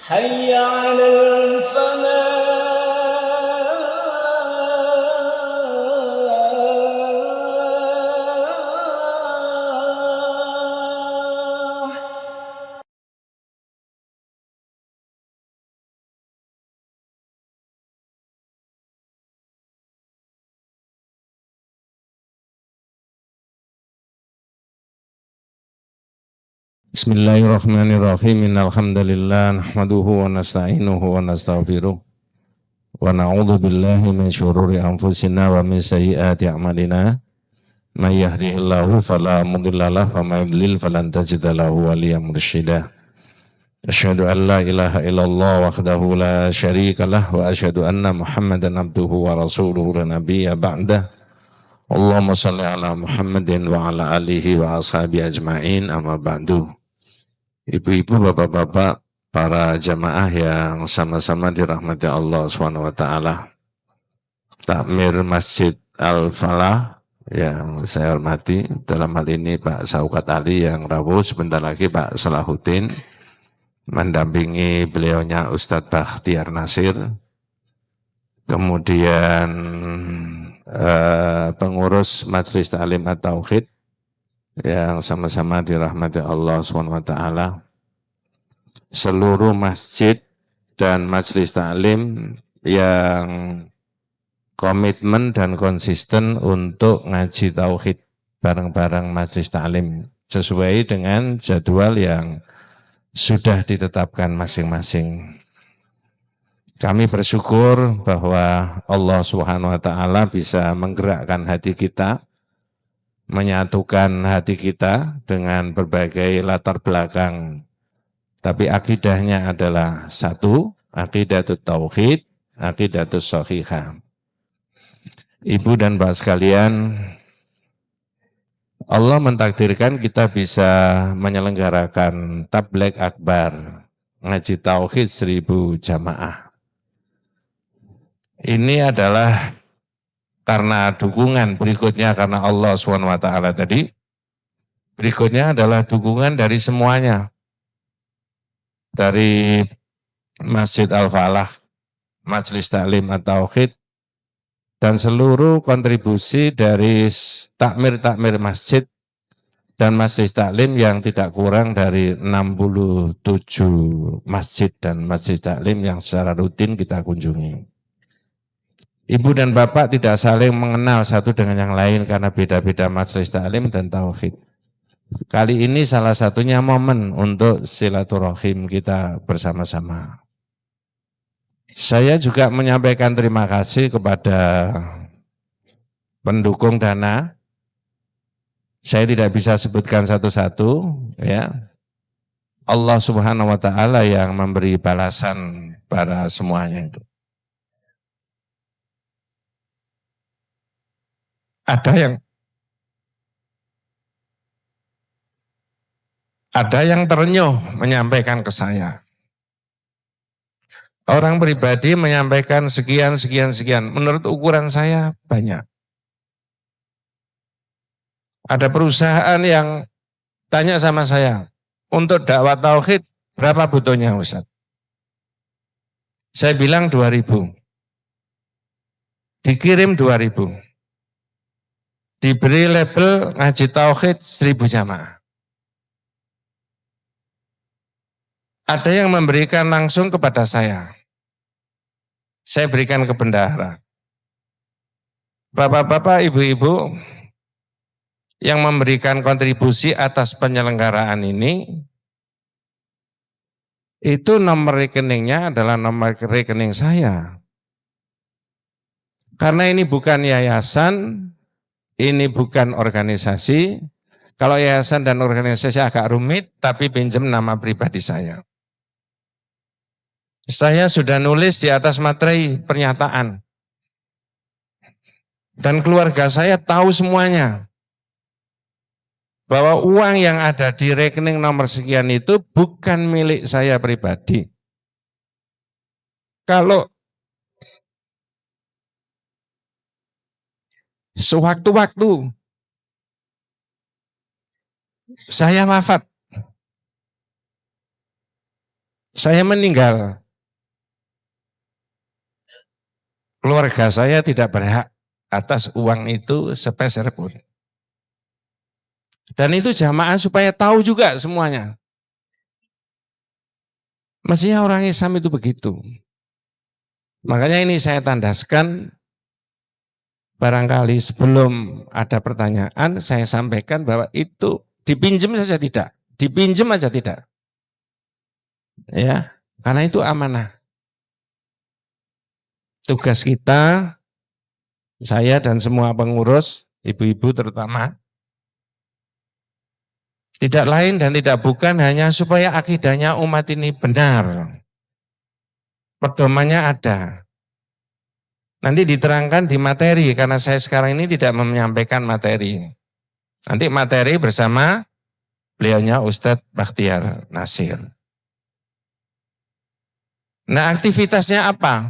حي على الفلاح. Bismillahirrahmanirrahim. Innalhamdalillah nahmaduhu wa nasta'inuhu wa nastaghfiruh wa na'udzu billahi min syururi anfusina wa min sayyiati a'malina. May yahdihillahu fala mudhillalah wa may yudlil falan tajida lahu waliyyan mursyida. Asyhadu an la ilaha illallah wahdahu la syarikalah wa asyhadu anna Muhammadan abduhu wa rasuluhu la nabiyya ba'dah. Allahumma shalli ala Muhammadin wa ala alihi wa ashabihi ajma'in amma ba'du. Ibu-ibu, bapak-bapak, para jamaah yang sama-sama dirahmati Allah SWT. Takmir Masjid Al-Falah yang saya hormati, dalam hal ini Pak Saukat Ali yang rawuh, sebentar lagi Pak Salahuddin, mendampingi beliaunya Ustadz Bakhtiar Nasir, kemudian pengurus Majelis Ta'lim At-Tauhid, yang sama-sama dirahmati Allah SWT, seluruh masjid dan majelis taklim yang komitmen dan konsisten untuk ngaji tauhid bareng-bareng majelis taklim sesuai dengan jadwal yang sudah ditetapkan masing-masing. Kami bersyukur bahwa Allah SWT bisa menggerakkan hati kita, menyatukan hati kita dengan berbagai latar belakang. Tapi akidahnya adalah satu, aqidatut tauhid, aqidatus shahihah. Ibu dan bapak sekalian, Allah mentakdirkan kita bisa menyelenggarakan tabligh akbar, ngaji tauhid 1000 jamaah. Ini adalah karena dukungan, berikutnya karena Allah SWT tadi, berikutnya adalah dukungan dari semuanya. Dari Masjid Al-Falah, Majelis Ta'lim At-Tauhid, dan seluruh kontribusi dari takmir-takmir masjid dan majelis taklim yang tidak kurang dari 67 masjid dan majelis taklim yang secara rutin kita kunjungi. Ibu dan bapak tidak saling mengenal satu dengan yang lain karena beda-beda majelis taklim dan tauhid. Kali ini salah satunya momen untuk silaturahim kita bersama-sama. Saya juga menyampaikan terima kasih kepada pendukung dana. Saya tidak bisa sebutkan satu-satu, ya. Allah Subhanahu wa taala yang memberi balasan pada semuanya itu. Ada yang terenyuh menyampaikan ke saya. Orang pribadi menyampaikan sekian. Menurut ukuran saya banyak. Ada perusahaan yang tanya sama saya, untuk dakwah tauhid berapa butuhnya Ustaz? Saya bilang 2.000. Dikirim 2.000. Diberi label ngaji tauhid 1000 jamaah. Ada yang memberikan langsung kepada saya. Saya berikan ke bendahara. Bapak-bapak, ibu-ibu yang memberikan kontribusi atas penyelenggaraan ini, itu nomor rekeningnya adalah nomor rekening saya. Karena ini bukan yayasan, ini bukan organisasi. Kalau yayasan dan organisasi agak rumit, tapi pinjam nama pribadi saya. Saya sudah nulis di atas materai pernyataan. Dan keluarga saya tahu semuanya. Bahwa uang yang ada di rekening nomor sekian itu bukan milik saya pribadi. Kalau sewaktu-waktu saya wafat, Saya meninggal, keluarga saya tidak berhak atas uang itu sepeser pun. Dan itu jamaah supaya tahu juga semuanya. Mestinya orang Islam itu begitu. Makanya ini saya tandaskan, barangkali sebelum ada pertanyaan saya sampaikan bahwa itu dipinjam saja tidak, dipinjam aja tidak. Ya, karena itu amanah. Tugas kita, saya dan semua pengurus, ibu-ibu terutama, tidak lain dan tidak bukan hanya supaya akidahnya umat ini benar. Pedomannya ada. Nanti diterangkan di materi, karena saya sekarang ini tidak menyampaikan materi. Nanti materi bersama beliaunya Ustadz Bakhtiar Nasir. Nah, aktivitasnya apa?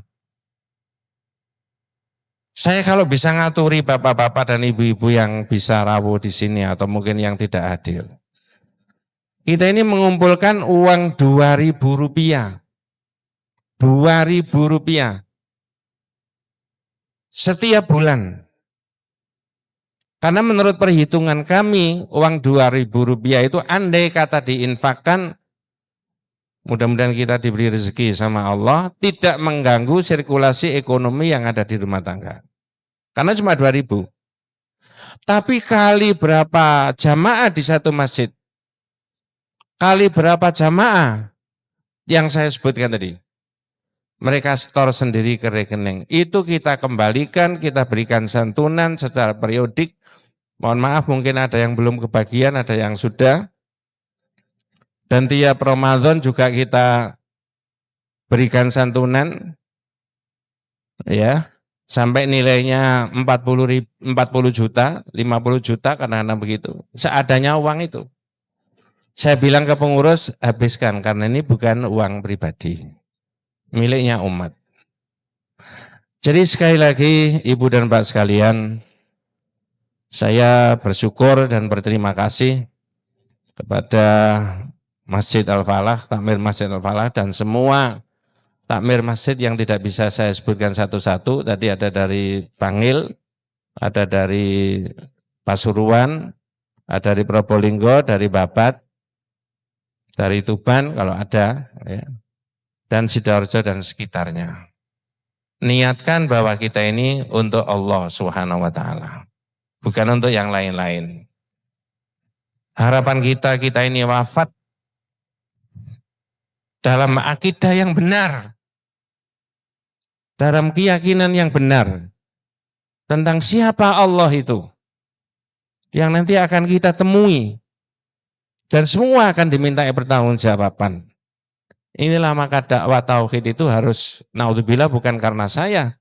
Saya kalau bisa ngaturi bapak-bapak dan ibu-ibu yang bisa rawuh di sini atau mungkin yang tidak hadir. Kita ini mengumpulkan uang Rp2.000. Rp2.000 setiap bulan. Karena menurut perhitungan kami, uang Rp2.000 itu andai kata diinfakkan, mudah-mudahan kita diberi rezeki sama Allah, tidak mengganggu sirkulasi ekonomi yang ada di rumah tangga. Karena cuma 2.000. Tapi kali berapa jamaah di satu masjid? Kali berapa jamaah yang saya sebutkan tadi? Mereka store sendiri ke rekening. Itu kita kembalikan, kita berikan santunan secara periodik. Mohon maaf mungkin ada yang belum kebagian, ada yang sudah. Dan tiap Ramadan juga kita berikan santunan, ya, sampai nilainya 40 juta, 50 juta, karena begitu. Seadanya uang itu. Saya bilang ke pengurus, habiskan, karena ini bukan uang pribadi, miliknya umat. Jadi sekali lagi, Ibu dan Pak sekalian, saya bersyukur dan berterima kasih kepada Masjid Al-Falah, Takmir Masjid Al-Falah, dan semua takmir masjid yang tidak bisa saya sebutkan satu-satu. Tadi ada dari Bangil, ada dari Pasuruan, ada dari Probolinggo, dari Babat, dari Tuban kalau ada, ya, dan Sidoarjo dan sekitarnya. Niatkan bahwa kita ini untuk Allah Subhanahu wa Ta'ala, bukan untuk yang lain-lain. Harapan kita ini wafat dalam akidah yang benar, dalam keyakinan yang benar tentang siapa Allah itu, yang nanti akan kita temui, dan semua akan dimintai pertanggungjawaban. Inilah maka dakwah tauhid itu harus, naudzubillah, bukan karena saya,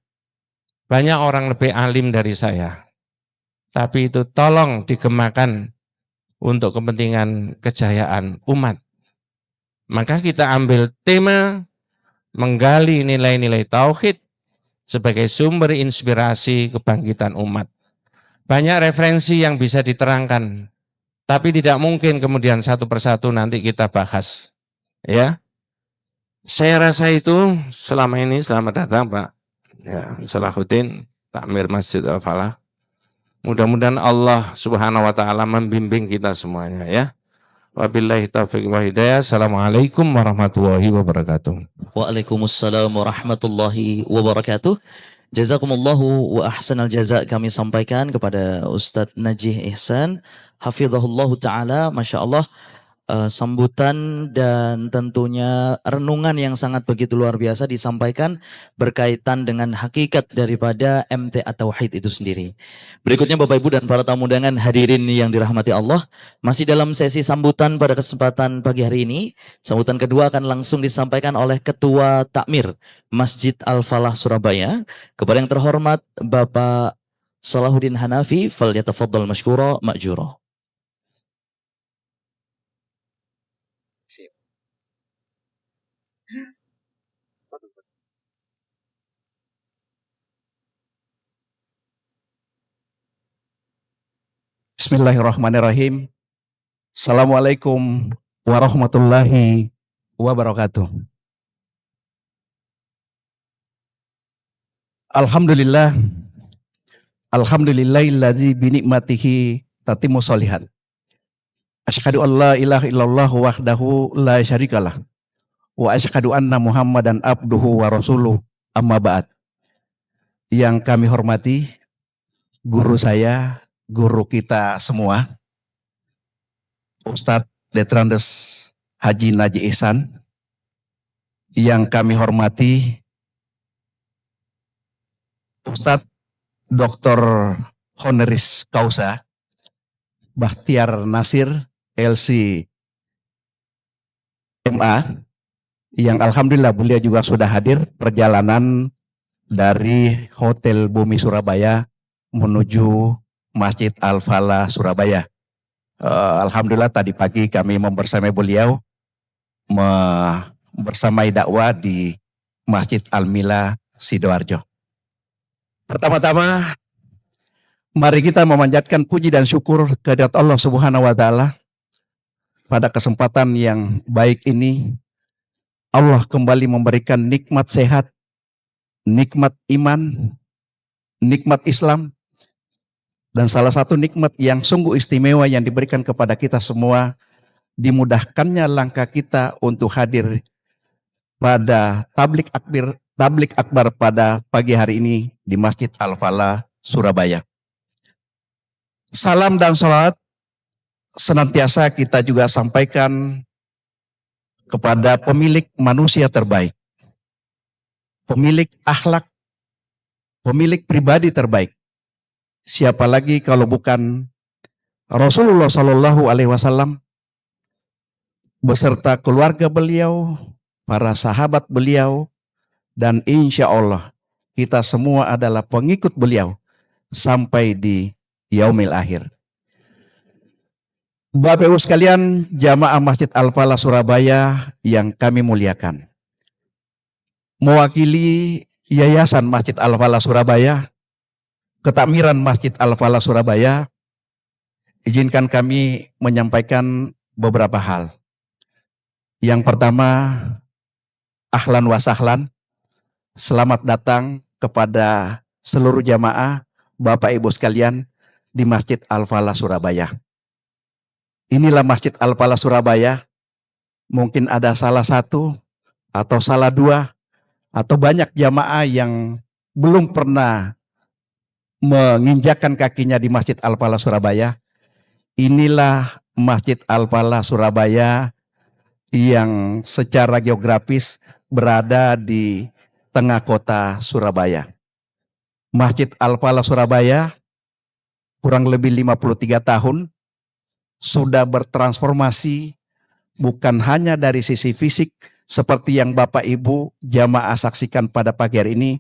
banyak orang lebih alim dari saya, tapi itu tolong digemakan untuk kepentingan kejayaan umat. Maka kita ambil tema menggali nilai-nilai tauhid sebagai sumber inspirasi kebangkitan umat. Banyak referensi yang bisa diterangkan, tapi tidak mungkin kemudian satu persatu nanti kita bahas. Ya, saya rasa itu selama ini. Selamat datang Pak, ya, Salahuddin, Takmir Masjid Al-Falah. Mudah-mudahan Allah Subhanahu wa Ta'ala membimbing kita semuanya, ya. Wabillahi taufiq wa hidayah. Assalamualaikum warahmatullahi wabarakatuh. Waalaikumsalam warahmatullahi wabarakatuh. Jazakumullahu wa ahsanal jaza kami sampaikan kepada Ustadz Najih Ihsan hafizahullahu ta'ala. Masya Allah, sambutan dan tentunya renungan yang sangat begitu luar biasa disampaikan berkaitan dengan hakikat daripada MTA Tauhid itu sendiri. Berikutnya Bapak Ibu dan para tamu undangan hadirin yang dirahmati Allah, masih dalam sesi sambutan pada kesempatan pagi hari ini. Sambutan kedua akan langsung disampaikan oleh Ketua Takmir Masjid Al-Falah Surabaya. Kepada yang terhormat Bapak Salahuddin Hanafi, falyatafaddal masykura ma'jura. Bismillahirrahmanirrahim. Assalamualaikum warahmatullahi wabarakatuh. Alhamdulillah, alhamdulillahilladzi binikmatihi tatimmu sholihat. Asyhadu an la ilaha illallah wahdahu la syarikalah. Wa asyhadu anna Muhammadan abduhu wa rasuluh, amma ba'd. Yang kami hormati guru saya, guru kita semua, Ustadz Detrandes Haji Naji Ihsan. Yang kami hormati Ustadz Dr. Honoris Causa Bakhtiar Nasir LC MA, yang alhamdulillah beliau juga sudah hadir perjalanan dari Hotel Bumi Surabaya menuju Masjid Al-Falah Surabaya. Alhamdulillah tadi pagi kami membersamai beliau bersamai dakwah di Masjid Al-Mila Sidoarjo. Pertama-tama, mari kita memanjatkan puji dan syukur kehadirat Allah Subhanahu wa Ta'ala. Pada kesempatan yang baik ini, Allah kembali memberikan nikmat sehat, nikmat iman, nikmat Islam, dan salah satu nikmat yang sungguh istimewa yang diberikan kepada kita semua, dimudahkannya langkah kita untuk hadir pada tablik akbar pada pagi hari ini di Masjid Al-Falah Surabaya. Salam dan salat senantiasa kita juga sampaikan kepada pemilik manusia terbaik, pemilik akhlak, pemilik pribadi terbaik. Siapa lagi kalau bukan Rasulullah Shallallahu Alaihi Wasallam beserta keluarga beliau, para sahabat beliau, dan insya Allah kita semua adalah pengikut beliau sampai di yaumil akhir. Bapak Ibu sekalian, jamaah Masjid Al-Falah Surabaya yang kami muliakan, mewakili Yayasan Masjid Al-Falah Surabaya, Ketakmiran Masjid Al-Falah Surabaya, izinkan kami menyampaikan beberapa hal. Yang pertama, ahlan wa sahlan, selamat datang kepada seluruh jamaah Bapak Ibu sekalian di Masjid Al-Falah Surabaya. Inilah Masjid Al-Falah Surabaya. Mungkin ada salah satu atau salah dua atau banyak jamaah yang belum pernah menginjakkan kakinya di Masjid Al-Falah Surabaya. Inilah Masjid Al-Falah Surabaya yang secara geografis berada di tengah kota Surabaya. Masjid Al-Falah Surabaya kurang lebih 53 tahun sudah bertransformasi, bukan hanya dari sisi fisik seperti yang Bapak Ibu jamaah saksikan pada pagi hari ini,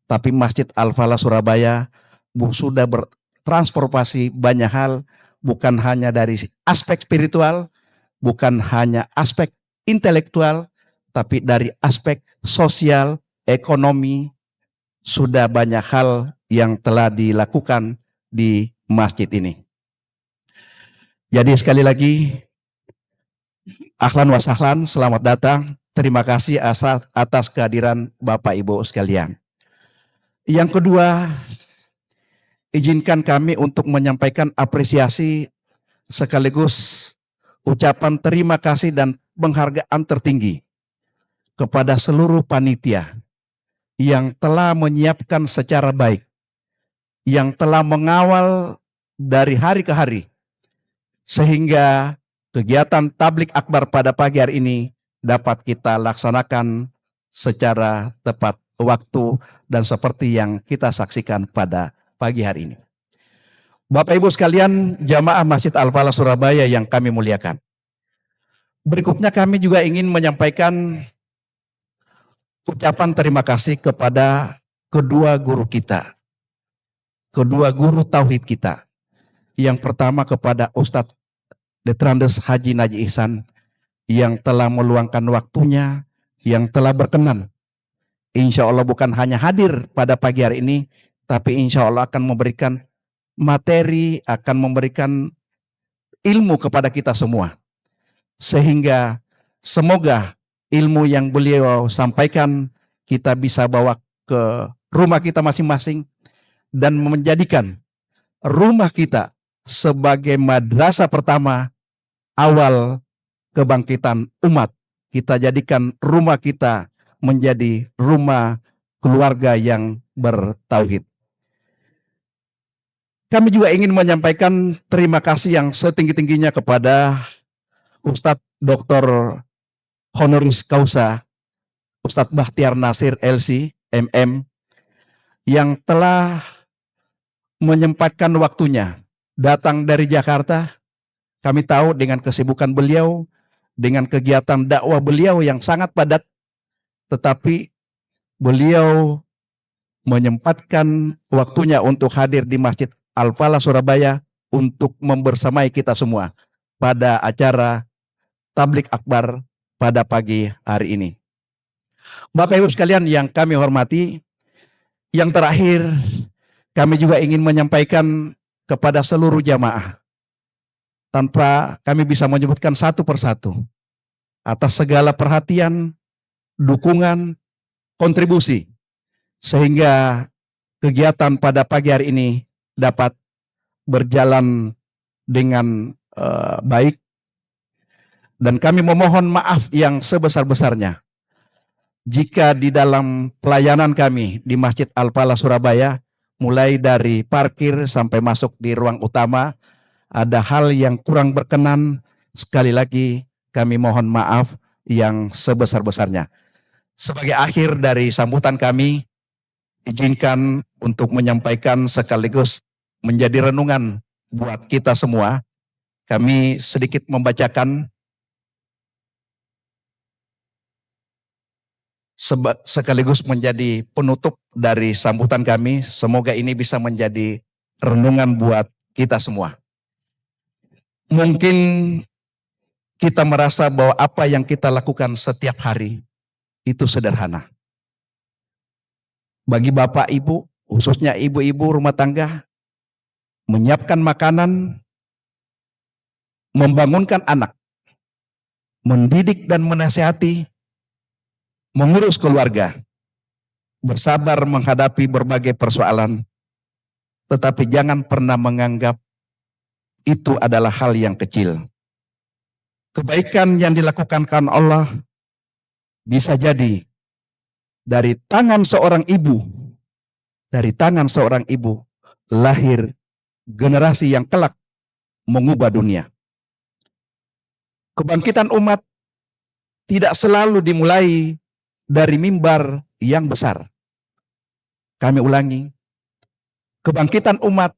tapi Masjid Al-Falah Surabaya sudah bertransformasi banyak hal, bukan hanya dari aspek spiritual, bukan hanya aspek intelektual, tapi dari aspek sosial, ekonomi. Sudah banyak hal yang telah dilakukan di masjid ini. Jadi sekali lagi, ahlan wa sahlan, selamat datang. Terima kasih atas kehadiran Bapak Ibu sekalian. Yang kedua, izinkan kami untuk menyampaikan apresiasi sekaligus ucapan terima kasih dan penghargaan tertinggi kepada seluruh panitia yang telah menyiapkan secara baik, yang telah mengawal dari hari ke hari, sehingga kegiatan tablik akbar pada pagi hari ini dapat kita laksanakan secara tepat waktu dan seperti yang kita saksikan pada pagi hari ini. Bapak Ibu sekalian, jamaah Masjid Al-Falah Surabaya yang kami muliakan, berikutnya kami juga ingin menyampaikan ucapan terima kasih kepada kedua guru kita, kedua guru tauhid kita. Yang pertama kepada Ustadz Detrandes Haji Naji Ihsan yang telah meluangkan waktunya, yang telah berkenan, insya Allah bukan hanya hadir pada pagi hari ini, tapi insya Allah akan memberikan materi, akan memberikan ilmu kepada kita semua. Sehingga semoga ilmu yang beliau sampaikan kita bisa bawa ke rumah kita masing-masing dan menjadikan rumah kita sebagai madrasah pertama awal kebangkitan umat. Kita jadikan rumah kita menjadi rumah keluarga yang bertauhid. Kami juga ingin menyampaikan terima kasih yang setinggi-tingginya kepada Ustadz Dr. Honoris Causa Ustadz Bahtiar Nasir LC MM yang telah menyempatkan waktunya datang dari Jakarta. Kami tahu dengan kesibukan beliau, dengan kegiatan dakwah beliau yang sangat padat, tetapi beliau menyempatkan waktunya untuk hadir di Masjid Al-Falah Surabaya untuk membersamai kita semua pada acara Tablik Akbar pada pagi hari ini. Bapak Ibu sekalian yang kami hormati, yang terakhir kami juga ingin menyampaikan kepada seluruh jamaah, tanpa kami bisa menyebutkan satu persatu, atas segala perhatian, dukungan, kontribusi, sehingga kegiatan pada pagi hari ini dapat berjalan dengan baik. Dan kami memohon maaf yang sebesar-besarnya jika di dalam pelayanan kami di Masjid Al-Falah Surabaya, mulai dari parkir sampai masuk di ruang utama, ada hal yang kurang berkenan. Sekali lagi kami mohon maaf yang sebesar-besarnya. Sebagai akhir dari sambutan kami, izinkan untuk menyampaikan sekaligus menjadi renungan buat kita semua. Kami sedikit membacakan sekaligus menjadi penutup dari sambutan kami. Semoga ini bisa menjadi renungan buat kita semua. Mungkin kita merasa bahwa apa yang kita lakukan setiap hari itu sederhana. Bagi bapak ibu, khususnya ibu-ibu rumah tangga, menyiapkan makanan, membangunkan anak, mendidik dan menasihati, mengurus keluarga, bersabar menghadapi berbagai persoalan, tetapi jangan pernah menganggap itu adalah hal yang kecil. Kebaikan yang dilakukan karena Allah bisa jadi dari tangan seorang ibu, lahir generasi yang kelak mengubah dunia. Kebangkitan umat tidak selalu dimulai dari mimbar yang besar. Kami ulangi, kebangkitan umat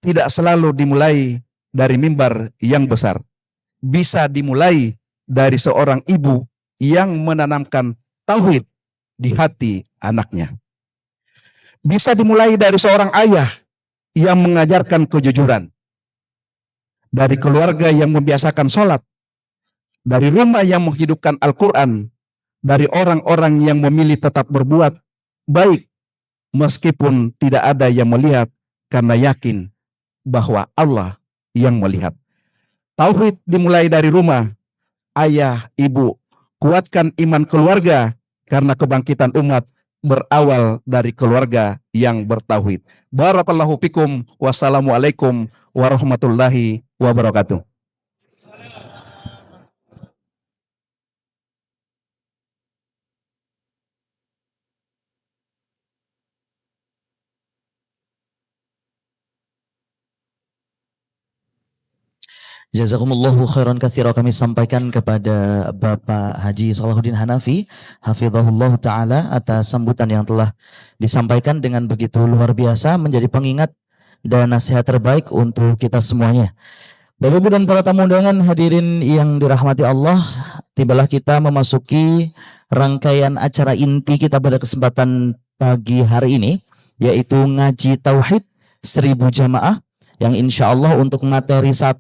tidak selalu dimulai dari mimbar yang besar. Bisa dimulai dari seorang ibu yang menanamkan tauhid di hati anaknya. Bisa dimulai dari seorang ayah yang mengajarkan kejujuran. Dari keluarga yang membiasakan sholat. Dari rumah yang menghidupkan Al-Quran. Dari orang-orang yang memilih tetap berbuat baik meskipun tidak ada yang melihat, karena yakin bahwa Allah yang melihat. Tauhid dimulai dari rumah. Ayah, ibu, kuatkan iman keluarga karena kebangkitan umat berawal dari keluarga yang bertauhid. Barakallahu fikum. Wassalamualaikum warahmatullahi wabarakatuh. Jazakumullahu khairan katsira, kami sampaikan kepada Bapak Haji Salahuddin Hanafi hafizahullah taala atas sambutan yang telah disampaikan dengan begitu luar biasa, menjadi pengingat dan nasihat terbaik untuk kita semuanya. Bapak Ibu dan para tamu undangan, hadirin yang dirahmati Allah, tibalah kita memasuki rangkaian acara inti kita pada kesempatan pagi hari ini, yaitu ngaji tauhid 1000 jamaah, yang insya Allah untuk materi 1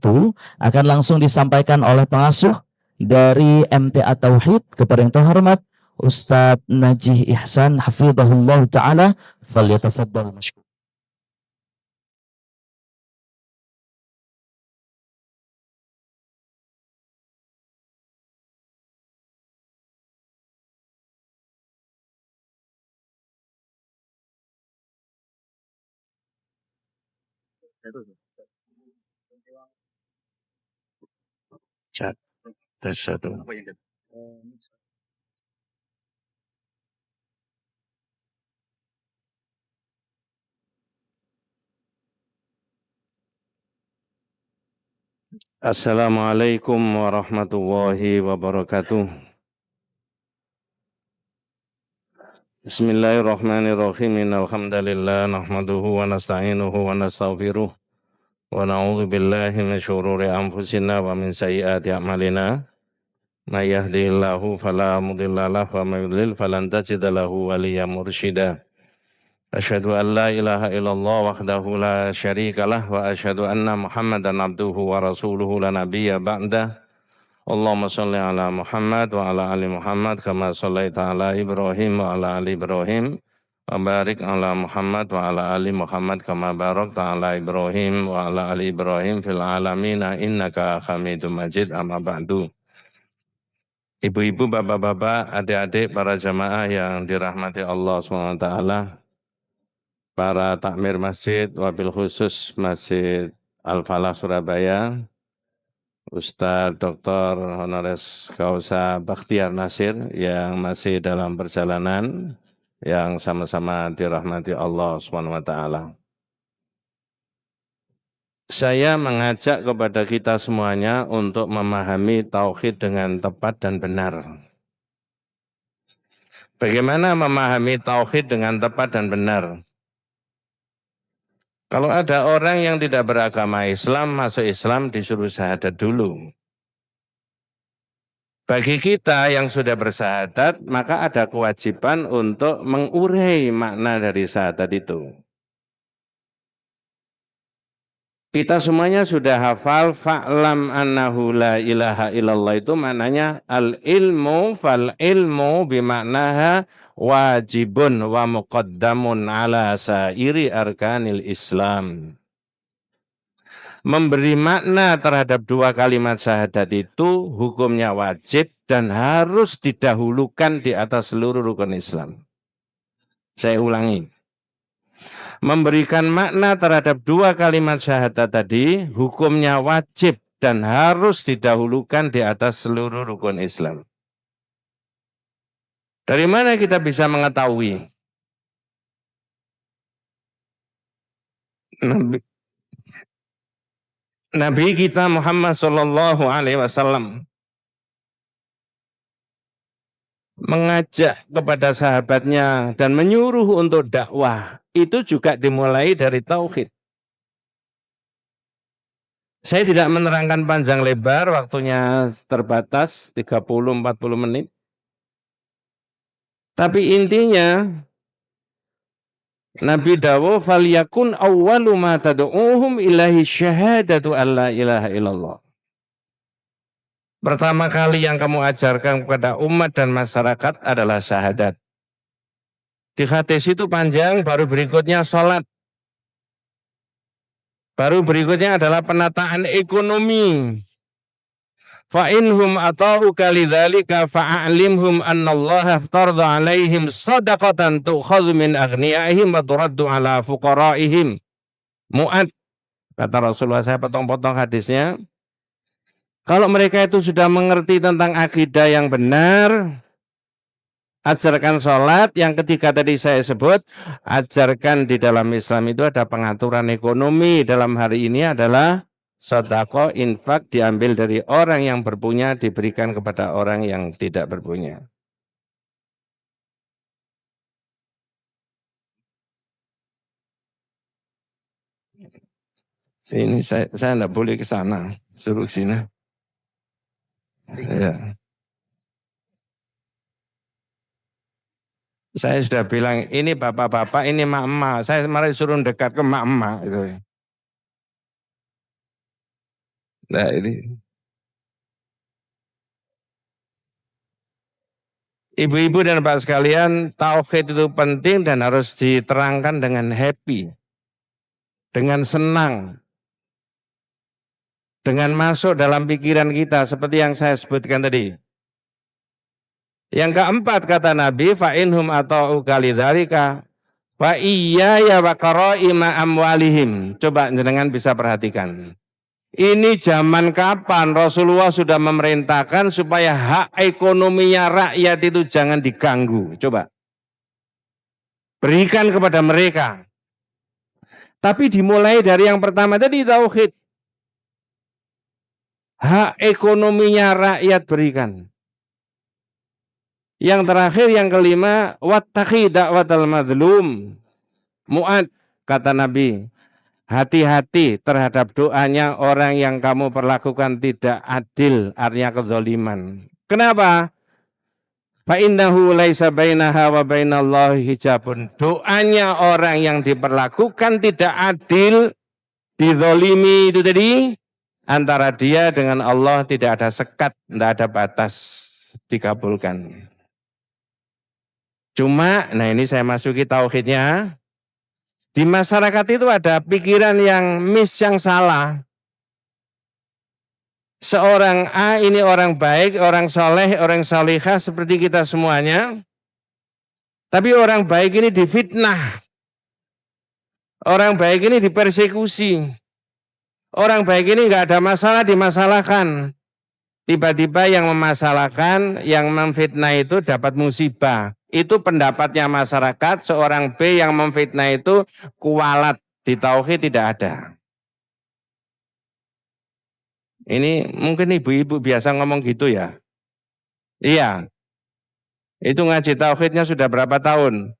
akan langsung disampaikan oleh pengasuh dari MTA Tauhid kepada yang terhormat Ustadz Najih Ihsan hafizahullah ta'ala. Falyatafaddal mashkur. Tes satu. Assalamualaikum warahmatullahi wabarakatuh. Bismillahirrahmanirrahim. Alhamdulillah nahmaduhu wa nasta'inuhu wa nastaghfiruh wa na'udzu billahi min syururi anfusina wa min sayyiati a'malina. May yahdihillahu fala mudilla lahu wa may yudlil falan tajida lahu waliyyan mursyida. Asyhadu an la ilaha illallah wahdahu la syarikalah wa asyhadu anna Muhammadan abduhu wa rasuluhu la nabiyya ba'dah. Allahumma shalli ala Muhammad wa ala ali Muhammad kama shallaita ala Ibrahim wa ala ali Ibrahim wa barik ala Muhammad wa ala ali Muhammad kama barakta ala Ibrahim wa ala ali Ibrahim fil alamin innaka Hamidum Majid. Amma ba'du. Ibu-ibu, bapak-bapak, adik-adik, para jamaah yang dirahmati Allah SWT, para takmir masjid, wabil khusus Masjid Al-Falah Surabaya, Ustadz Dr. Honoris Causa Bakhtiar Nasir yang masih dalam perjalanan, yang sama-sama dirahmati Allah SWT. Saya mengajak kepada kita semuanya untuk memahami tauhid dengan tepat dan benar. Bagaimana memahami tauhid dengan tepat dan benar? Kalau ada orang yang tidak beragama Islam, masuk Islam disuruh syahadat dulu. Bagi kita yang sudah bersyahadat, maka ada kewajiban untuk mengurai makna dari syahadat itu. Kita semuanya sudah hafal fa'lam annahu la ilaha illallah, itu maknanya al-ilmu fal-ilmu bimaknaha wajibun wa muqaddamun ala sairi arkanil Islam. Memberi makna terhadap dua kalimat syahadat itu hukumnya wajib dan harus didahulukan di atas seluruh rukun Islam. Saya ulangi. Memberikan makna terhadap dua kalimat syahadat tadi hukumnya wajib dan harus didahulukan di atas seluruh rukun Islam. Dari mana kita bisa mengetahui? Nabi kita Muhammad Sallallahu Alaihi Wasallam mengajak kepada sahabatnya dan menyuruh untuk dakwah. Itu juga dimulai dari tauhid. Saya tidak menerangkan panjang lebar, waktunya terbatas 30-40 menit. Tapi intinya Nabi dawuh falyakun awwalu ma tad'uuhum ilahi syahadatu alla ilaha illallah. Pertama kali yang kamu ajarkan kepada umat dan masyarakat adalah syahadat. Di hadis itu panjang, baru berikutnya sholat. Baru berikutnya adalah penataan ekonomi. Fa'inhum ata'uka lidzalika fa'alimhum annallaha aftarda alaihim sadaqatan tu'khadhu min aghniyaihim wa turaddu ala fuqaraihim. Mu'ad, kata Rasulullah, saya potong-potong hadisnya. Kalau mereka itu sudah mengerti tentang akidah yang benar, ajarkan sholat. Yang ketiga tadi saya sebut, ajarkan di dalam Islam itu ada pengaturan ekonomi. Dalam hari ini adalah sedekah, infak diambil dari orang yang berpunya, diberikan kepada orang yang tidak berpunya. Ini saya tidak boleh ke sana, suruh ke sini. Ya. Saya sudah bilang, ini bapak-bapak, ini mak-mak. Saya malah suruh dekat ke mak-mak. Nah ini. Ibu-ibu dan bapak sekalian, tauhid itu penting dan harus diterangkan dengan happy. Dengan senang. Dengan masuk dalam pikiran kita, seperti yang saya sebutkan tadi. Yang keempat kata Nabi, fa'inhum ata'uka lidzalika Wa iyaya wa qaraima amwalihim. Coba jenengan bisa perhatikan. Ini zaman kapan Rasulullah sudah memerintahkan supaya hak ekonominya rakyat itu jangan diganggu. Coba. Berikan kepada mereka. Tapi dimulai dari yang pertama tadi tauhid. Hak ekonominya rakyat berikan. Yang terakhir yang kelima, wattaqi da'watal madlum. Mu'ad, kata Nabi, hati-hati terhadap doanya orang yang kamu perlakukan tidak adil, artinya kezaliman. Kenapa? Fa innahu laisa bainaha wa bainallahi hijabun. Doanya orang yang diperlakukan tidak adil, dizalimi itu tadi, antara dia dengan Allah tidak ada sekat, tidak ada batas dikabulkan. Cuma, nah ini saya masuki tauhidnya. Di masyarakat itu ada pikiran yang yang salah. Seorang A ini orang baik, orang soleh, orang salihah seperti kita semuanya. Tapi orang baik ini difitnah. Orang baik ini dipersekusi. Orang baik ini nggak ada masalah, dimasalahkan. Tiba-tiba yang memasalahkan, yang memfitnah itu dapat musibah. Itu pendapatnya masyarakat, seorang B yang memfitnah itu kualat, di tauhid tidak ada. Ini mungkin ibu-ibu biasa ngomong gitu ya. Iya. Itu ngaji tauhidnya sudah berapa tahun?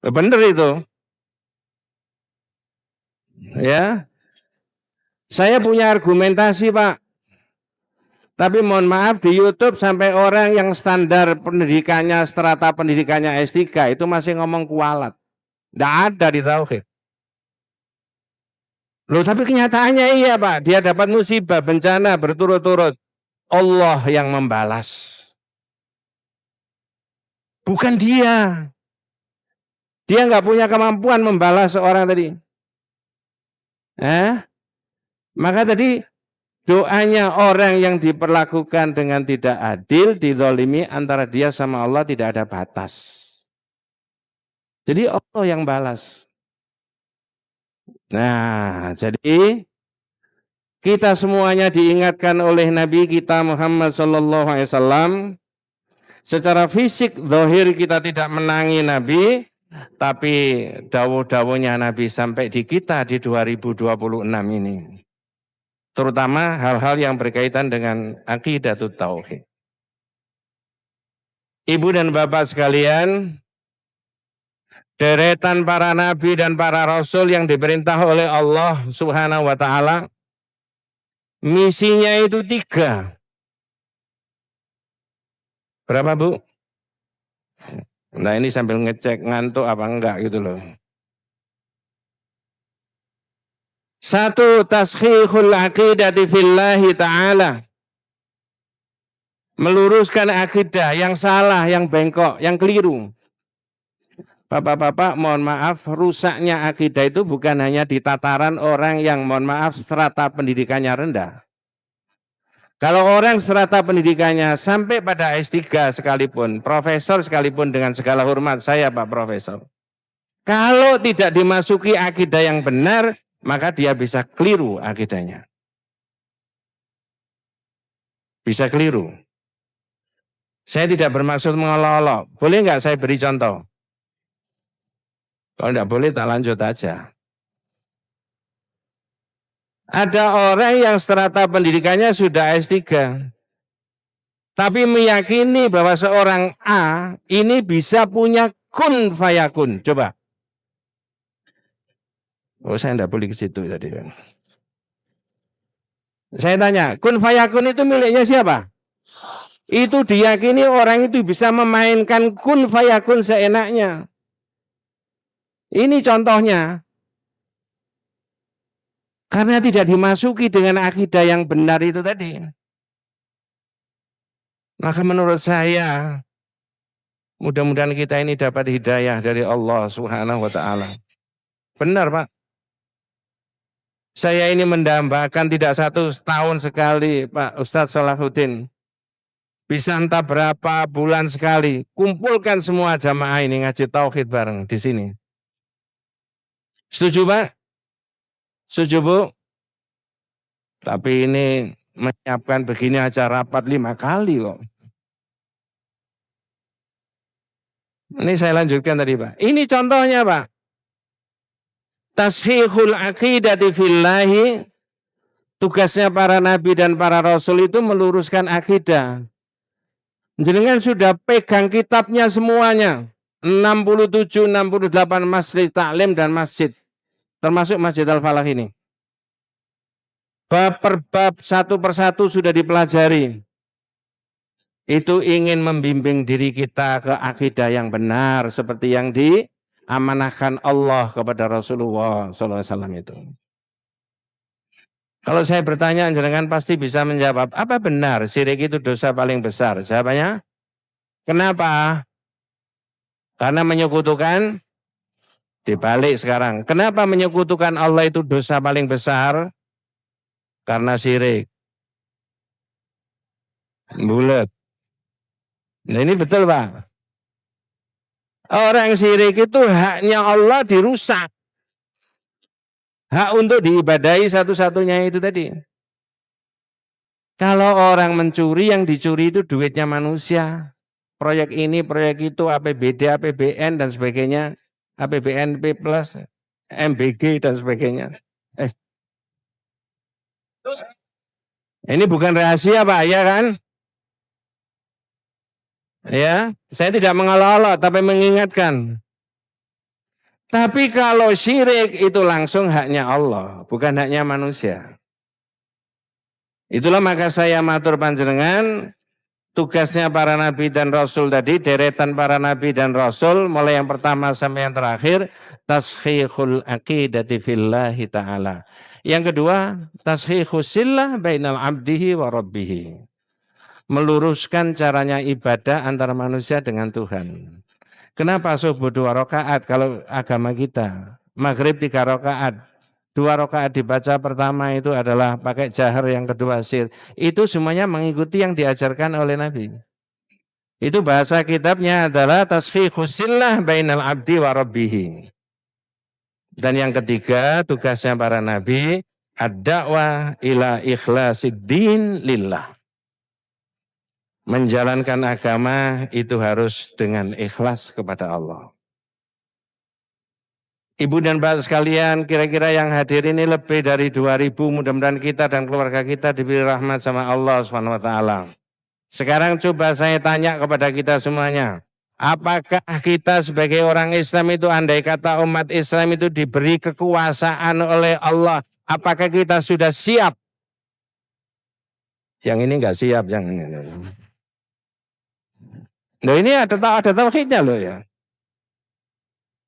Bener itu. Ya. Saya punya argumentasi, Pak. Tapi mohon maaf di YouTube sampai orang yang standar pendidikannya, strata pendidikannya S3 itu masih ngomong kualat. Tidak ada di tauhid. Loh tapi kenyataannya iya Pak, dia dapat musibah, bencana berturut-turut. Allah yang membalas. Bukan dia. Dia nggak punya kemampuan membalas seorang tadi. Maka tadi doanya orang yang diperlakukan dengan tidak adil, dizalimi antara dia sama Allah tidak ada batas. Jadi Allah yang balas. Nah, jadi kita semuanya diingatkan oleh Nabi kita Muhammad SAW. Secara fisik, zahir kita tidak menangi Nabi, tapi dawuh-dawuhnya Nabi sampai di kita di 2026 ini. Terutama hal-hal yang berkaitan dengan aqidatut tauhid. Ibu dan bapak sekalian, deretan para nabi dan para rasul yang diperintah oleh Allah Subhanahu wa taala, misinya itu 3. Berapa, Bu? Nah, ini sambil ngecek ngantuk apa enggak gitu loh. 1. Taskhihul aqidati fillahi ta'ala. Meluruskan akidah yang salah, yang bengkok, yang keliru. Bapak-bapak, mohon maaf, rusaknya akidah itu bukan hanya di tataran orang yang mohon maaf strata pendidikannya rendah. Kalau orang strata pendidikannya sampai pada S3 sekalipun, profesor sekalipun dengan segala hormat saya Pak Profesor. Kalau tidak dimasuki akidah yang benar, maka dia bisa keliru akidahnya. Bisa keliru. Saya tidak bermaksud mengolok-olok. Boleh nggak saya beri contoh? Kalau tidak boleh tak lanjut aja. Ada orang yang strata pendidikannya sudah S3. Tapi meyakini bahwa seorang A ini bisa punya kun fayakun. Coba. Oh, saya tidak boleh ke situ tadi. Saya tanya, kun fayakun itu miliknya siapa? Itu diyakini orang itu bisa memainkan kun fayakun seenaknya. Ini contohnya. Karena tidak dimasuki dengan akidah yang benar itu tadi. Maka menurut saya, mudah-mudahan kita ini dapat hidayah dari Allah Subhanahu wa taala. Benar, Pak. Saya ini mendambakan tidak 1 tahun sekali, Pak Ustadz Salahuddin. Bisa entah berapa bulan sekali. Kumpulkan semua jamaah ini ngaji tauhid bareng di sini. Setuju Pak? Setuju Bu? Tapi ini menyiapkan begini aja rapat 5 kali kok. Ini saya lanjutkan tadi Pak. Ini contohnya Pak. Tashihul aqidati fillahi. Tugasnya para nabi dan para rasul itu meluruskan akidah. Jenengan sudah pegang kitabnya semuanya. 67, 68 masjid taklim dan masjid. Termasuk Masjid Al-Falah ini. Bab per bab, satu persatu sudah dipelajari. Itu ingin membimbing diri kita ke akidah yang benar. Seperti yang diamanahkan Allah kepada Rasulullah SAW itu. Kalau saya bertanya, jenengan pasti bisa menjawab, apa benar syirik itu dosa paling besar? Jawabannya, kenapa? Karena menyekutukan, dibalik sekarang. Kenapa menyekutukan Allah itu dosa paling besar? Karena syirik. Bulat. Nah ini betul Pak. Orang syirik itu haknya Allah dirusak. Hak untuk diibadahi satu-satunya itu tadi. Kalau orang mencuri, yang dicuri itu duitnya manusia. Proyek ini, proyek itu, APBD, APBN dan sebagainya. APBNP plus, MBG dan sebagainya. Ini bukan rahasia Pak, ya kan? Ya, saya tidak mengelolot tapi mengingatkan. Tapi kalau syirik itu langsung haknya Allah, bukan haknya manusia. Itulah maka saya matur panjenengan, tugasnya para nabi dan rasul tadi, deretan para nabi dan rasul, mulai yang pertama sampai yang terakhir, tashihul aqidati fillahi ta'ala. Yang kedua, tashihus sillah bainal abdihi wa rabbihi. Meluruskan caranya ibadah antara manusia dengan Tuhan. Kenapa subuh 2 rakaat kalau agama kita? Maghrib 3 rakaat. 2 rakaat dibaca pertama itu adalah pakai jahar, yang kedua sir. Itu semuanya mengikuti yang diajarkan oleh Nabi. Itu bahasa kitabnya adalah tashihus sillah bainal abdi wa rabbihi. Dan yang ketiga, tugasnya para nabi, ad-da'wah ila ikhlasiddin lillah. Menjalankan agama itu harus dengan ikhlas kepada Allah. Ibu dan bapak sekalian, kira-kira yang hadir ini lebih dari 2.000, mudah-mudahan kita dan keluarga kita diberi rahmat sama Allah SWT. Sekarang coba saya tanya kepada kita semuanya, apakah kita sebagai orang Islam itu, andai kata umat Islam itu diberi kekuasaan oleh Allah, apakah kita sudah siap? Yang ini enggak siap, yang ini. Nah ini ada tauhidnya loh ya.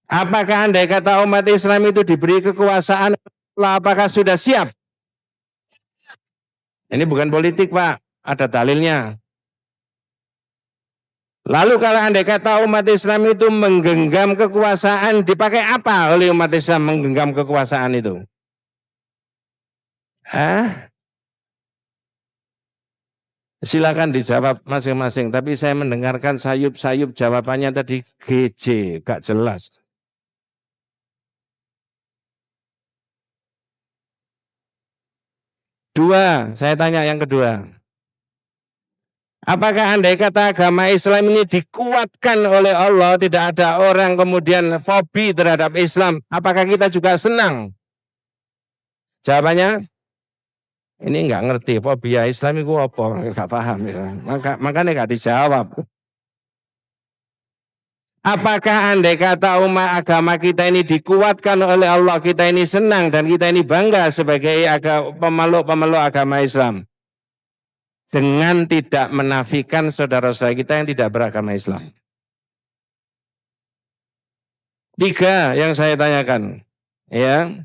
Apakah andai kata umat Islam itu diberi kekuasaan, apakah sudah siap? Ini bukan politik Pak, ada dalilnya. Lalu kalau andai kata umat Islam itu menggenggam kekuasaan, dipakai apa oleh umat Islam menggenggam kekuasaan itu? Silakan dijawab masing-masing, tapi saya mendengarkan sayup-sayup jawabannya tadi GJ, gak jelas. Dua, saya tanya yang kedua. Apakah andai kata agama Islam ini dikuatkan oleh Allah, tidak ada orang kemudian fobi terhadap Islam, apakah kita juga senang? Jawabannya, ini enggak ngerti fobia Islam itu apa, enggak paham ya. Makanya enggak dijawab. Apakah andai kata umat agama kita ini dikuatkan oleh Allah, kita ini senang dan kita ini bangga sebagai pemeluk-pemeluk agama Islam, dengan tidak menafikan saudara-saudara kita yang tidak beragama Islam? Tiga yang saya tanyakan, ya.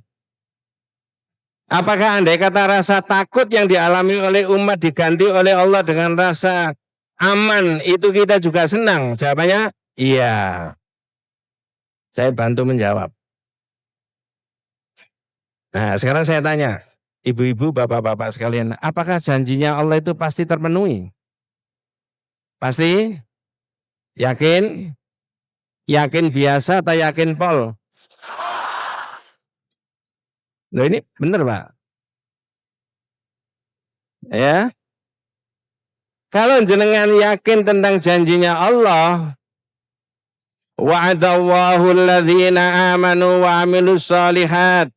Apakah andai kata rasa takut yang dialami oleh umat diganti oleh Allah dengan rasa aman, itu kita juga senang? Jawabannya, iya. Saya bantu menjawab. Nah, sekarang saya tanya, ibu-ibu, bapak-bapak sekalian, apakah janjinya Allah itu pasti terpenuhi? Pasti? Yakin? Yakin biasa atau yakin pol? Loh ini benar Pak? Ya. Kalau jenengan yakin tentang janjinya Allah, wa'adallahu alladhina amanu wa amilus solihat.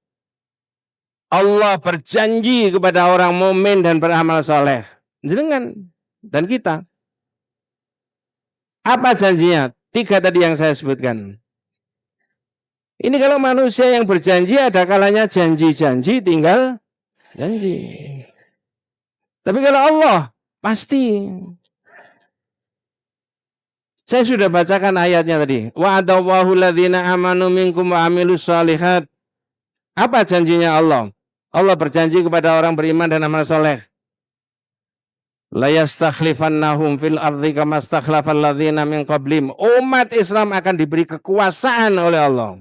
Allah berjanji kepada orang mukmin dan beramal soleh. Jenengan dan kita. Apa janjinya? 3 tadi yang saya sebutkan. Ini kalau manusia yang berjanji ada kalanya janji-janji tinggal janji. Tapi kalau Allah pasti. Saya sudah bacakan ayatnya tadi. Wa'adallahu alladhina amanu minkum wa amilus solihat. Apa janjinya Allah? Allah berjanji kepada orang beriman dan amal soleh. La yastakhlifannahum fil ardi kama stakhlafal ladzina min qablim. Umat Islam akan diberi kekuasaan oleh Allah.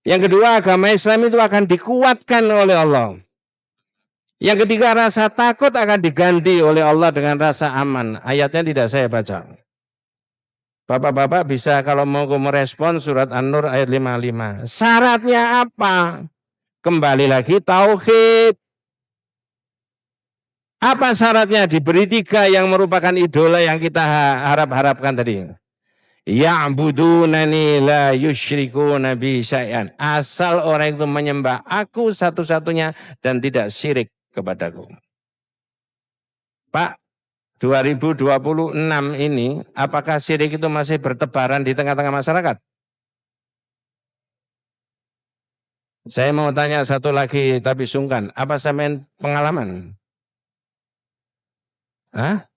Yang kedua, agama Islam itu akan dikuatkan oleh Allah. Yang ketiga, rasa takut akan diganti oleh Allah dengan rasa aman. Ayatnya tidak saya baca. Bapak-bapak bisa kalau mau merespon surat An-Nur ayat 55. Syaratnya apa? Kembali lagi tauhid. Apa syaratnya? Diberi 3 yang merupakan idola yang kita harap-harapkan tadi. Ya'budunani la yusyrikuna bi syai'an. Asal orang itu menyembah aku satu-satunya dan tidak syirik kepadaku. Pak, 2026 ini apakah syirik itu masih bertebaran di tengah-tengah masyarakat? Saya mau tanya satu lagi tapi sungkan. Apa sampean pengalaman? Hah?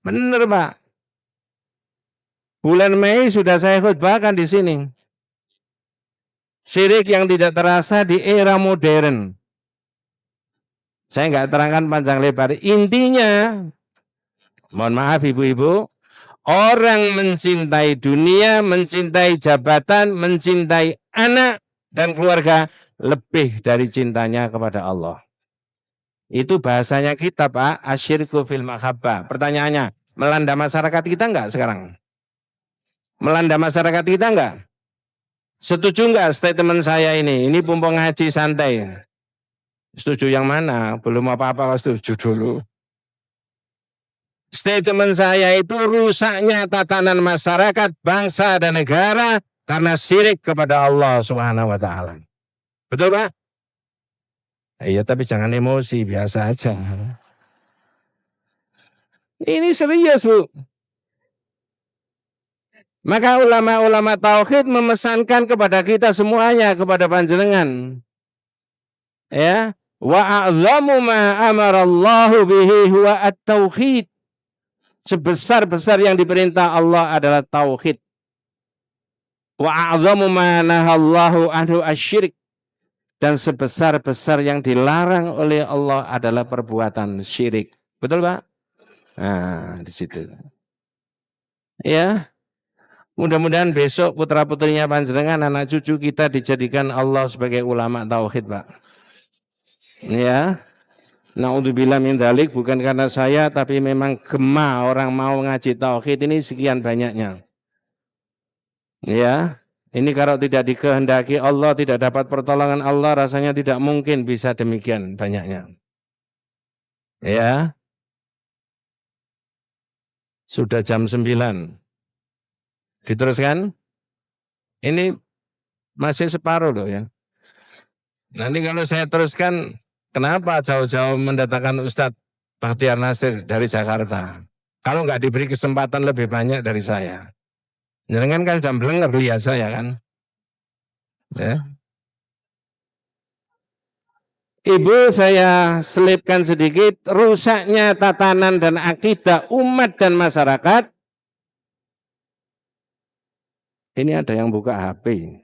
Benar Pak. Bulan Mei sudah saya khutbahkan di sini. Syirik yang tidak terasa di era modern. Saya nggak terangkan panjang lebar. Intinya, mohon maaf ibu-ibu, orang mencintai dunia, mencintai jabatan, mencintai anak dan keluarga lebih dari cintanya kepada Allah. Itu bahasanya kita Pak, asyirku fil mahabbah. Pertanyaannya, melanda masyarakat kita enggak sekarang? Melanda masyarakat kita enggak? Setuju enggak statement saya ini? Ini pumpung ngaji santai. Setuju yang mana? Belum apa-apa setuju dulu. Statement saya itu rusaknya tatanan masyarakat, bangsa dan negara karena syirik kepada Allah Subhanahu wa taala. Betul Pak? Iya tapi jangan emosi, biasa aja. Ini serius Bu. Maka ulama-ulama tauhid memesankan kepada kita semuanya, kepada panjenengan. Ya, wa a'zamu ma amarallahu bihi huwa at-tauhid. Sebesar-besar yang diperintah Allah adalah tauhid. Wa a'zamu ma nahallahu anhu asyirik. Dan sebesar-besar yang dilarang oleh Allah adalah perbuatan syirik. Betul Pak? Nah, di situ. Ya. Mudah-mudahan besok putra-putrinya panjenengan, anak cucu kita dijadikan Allah sebagai ulama tauhid, Pak. Ya. Naudzubillah min dzalik, bukan karena saya tapi memang gemah orang mau ngaji tauhid ini sekian banyaknya. Ya. Ini kalau tidak dikehendaki Allah, tidak dapat pertolongan Allah, rasanya tidak mungkin bisa demikian banyaknya. Ya. Sudah jam 9. Diteruskan. Ini masih separuh loh ya. Nanti kalau saya teruskan, kenapa jauh-jauh mendatangkan Ustadz Bakhtiar Nasir dari Jakarta? Kalau nggak diberi kesempatan lebih banyak dari saya. Jangan kan jam belenger lihat saya kan. Ya. Ibu saya selipkan sedikit rusaknya tatanan dan akidah umat dan masyarakat. Ini ada yang buka HP.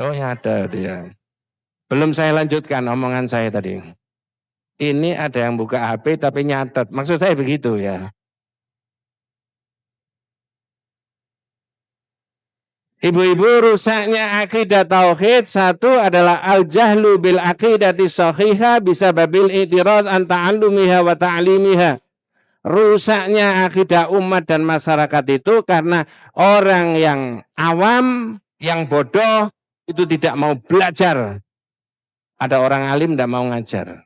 Oh ya ada dia. Belum saya lanjutkan omongan saya tadi. Ini ada yang buka HP tapi nyatet. Maksud saya begitu ya. Ibu-ibu, rusaknya akidah tauhid satu adalah al-jahlu bil aqidati sahihah bisa babil i'tirad an ta'allumiha wa ta'limiha. Rusaknya akidah umat dan masyarakat itu karena orang yang awam, yang bodoh itu tidak mau belajar. Ada orang alim tidak mau ngajar.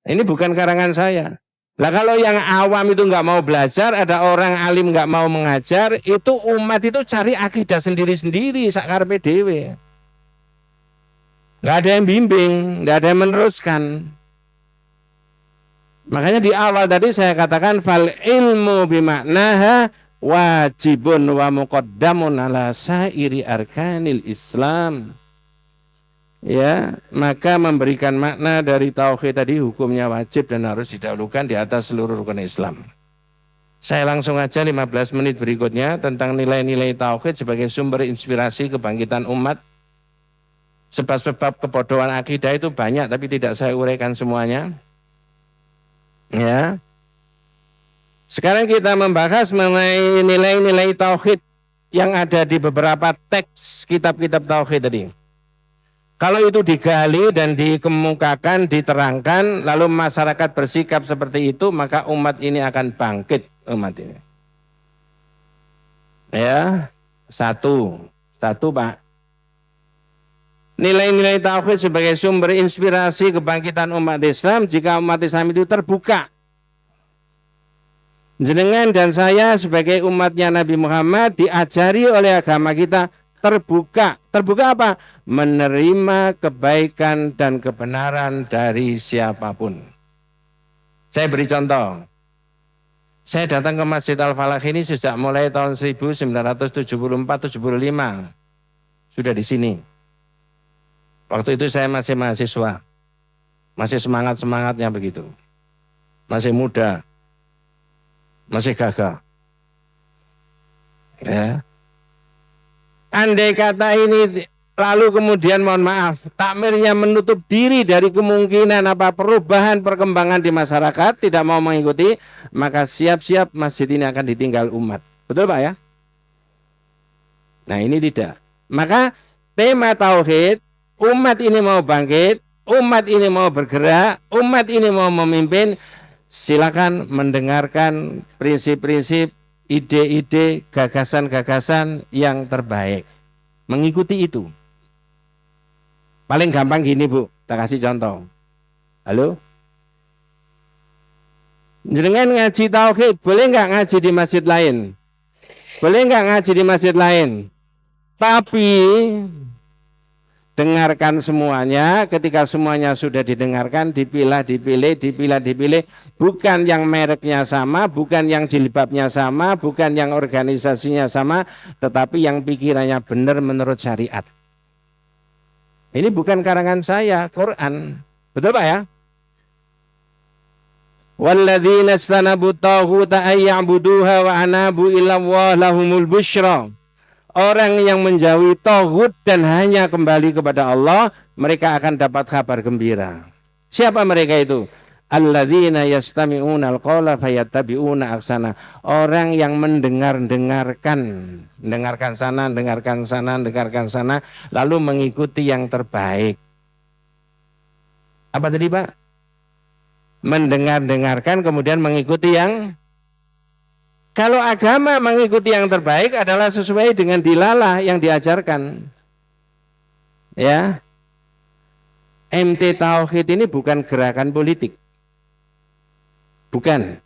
Ini bukan karangan saya. Lah kalau yang awam itu nggak mau belajar, ada orang alim nggak mau mengajar, itu umat itu cari akidah sendiri-sendiri, sakarpe dewe. Nggak ada yang bimbing, nggak ada yang meneruskan. Makanya di awal tadi saya katakan fal ilmu bimaknaha wajibun wa muqaddamun ala sairi arkanil Islam. Ya, maka memberikan makna dari tauhid tadi hukumnya wajib dan harus didahulukan di atas seluruh rukun Islam. Saya langsung aja 15 menit berikutnya tentang nilai-nilai tauhid sebagai sumber inspirasi kebangkitan umat. Sebab-sebab kebodohan akidah itu banyak tapi tidak saya uraikan semuanya. Ya. Sekarang kita membahas mengenai nilai-nilai tauhid yang ada di beberapa teks kitab-kitab tauhid tadi. Kalau itu digali dan dikemukakan, diterangkan, lalu masyarakat bersikap seperti itu, maka umat ini akan bangkit, umat ini. Ya, satu Pak. Nilai-nilai tauhid sebagai sumber inspirasi kebangkitan umat Islam, jika umat Islam itu terbuka. Jenengan dan saya sebagai umatnya Nabi Muhammad diajari oleh agama kita terbuka. Terbuka apa? Menerima kebaikan dan kebenaran dari siapapun. Saya beri contoh. Saya datang ke Masjid Al-Falah ini sejak mulai tahun 1974-75. Sudah di sini. Waktu itu saya masih mahasiswa. Masih semangat-semangatnya begitu. Masih muda. Masih gagah. Ya. Andai kata ini lalu kemudian mohon maaf, takmirnya menutup diri dari kemungkinan apa perubahan perkembangan di masyarakat, tidak mau mengikuti, maka siap-siap masjid ini akan ditinggal umat. Betul Pak ya? Nah ini tidak. Maka tema tauhid, umat ini mau bangkit, umat ini mau bergerak, umat ini mau memimpin, silakan mendengarkan prinsip-prinsip, ide-ide, gagasan-gagasan yang terbaik. Mengikuti itu. Paling gampang gini Bu, kita kasih contoh. Halo? Jenengan ngaji tauhid, boleh nggak ngaji di masjid lain? Boleh nggak ngaji di masjid lain? Tapi dengarkan semuanya, ketika semuanya sudah didengarkan, dipilih, bukan yang mereknya sama, bukan yang jilbabnya sama, bukan yang organisasinya sama, tetapi yang pikirannya benar menurut syariat. Ini bukan karangan saya, Quran. Betul Pak ya? Walladzina istanabu taghuta ayya'buduha wa anabu ila Allah lahumul busyra. Orang yang menjauhi taghut dan hanya kembali kepada Allah, mereka akan dapat kabar gembira. Siapa mereka itu? Alladzina yastami'una al-qawla fayattabi'una ahsana. Orang yang mendengarkan sana, dengarkan sana, lalu mengikuti yang terbaik. Apa tadi Pak? Mendengarkan kemudian mengikuti yang. Kalau agama mengikuti yang terbaik adalah sesuai dengan dilalah yang diajarkan. Ya. MT Tauhid ini bukan gerakan politik. Bukan.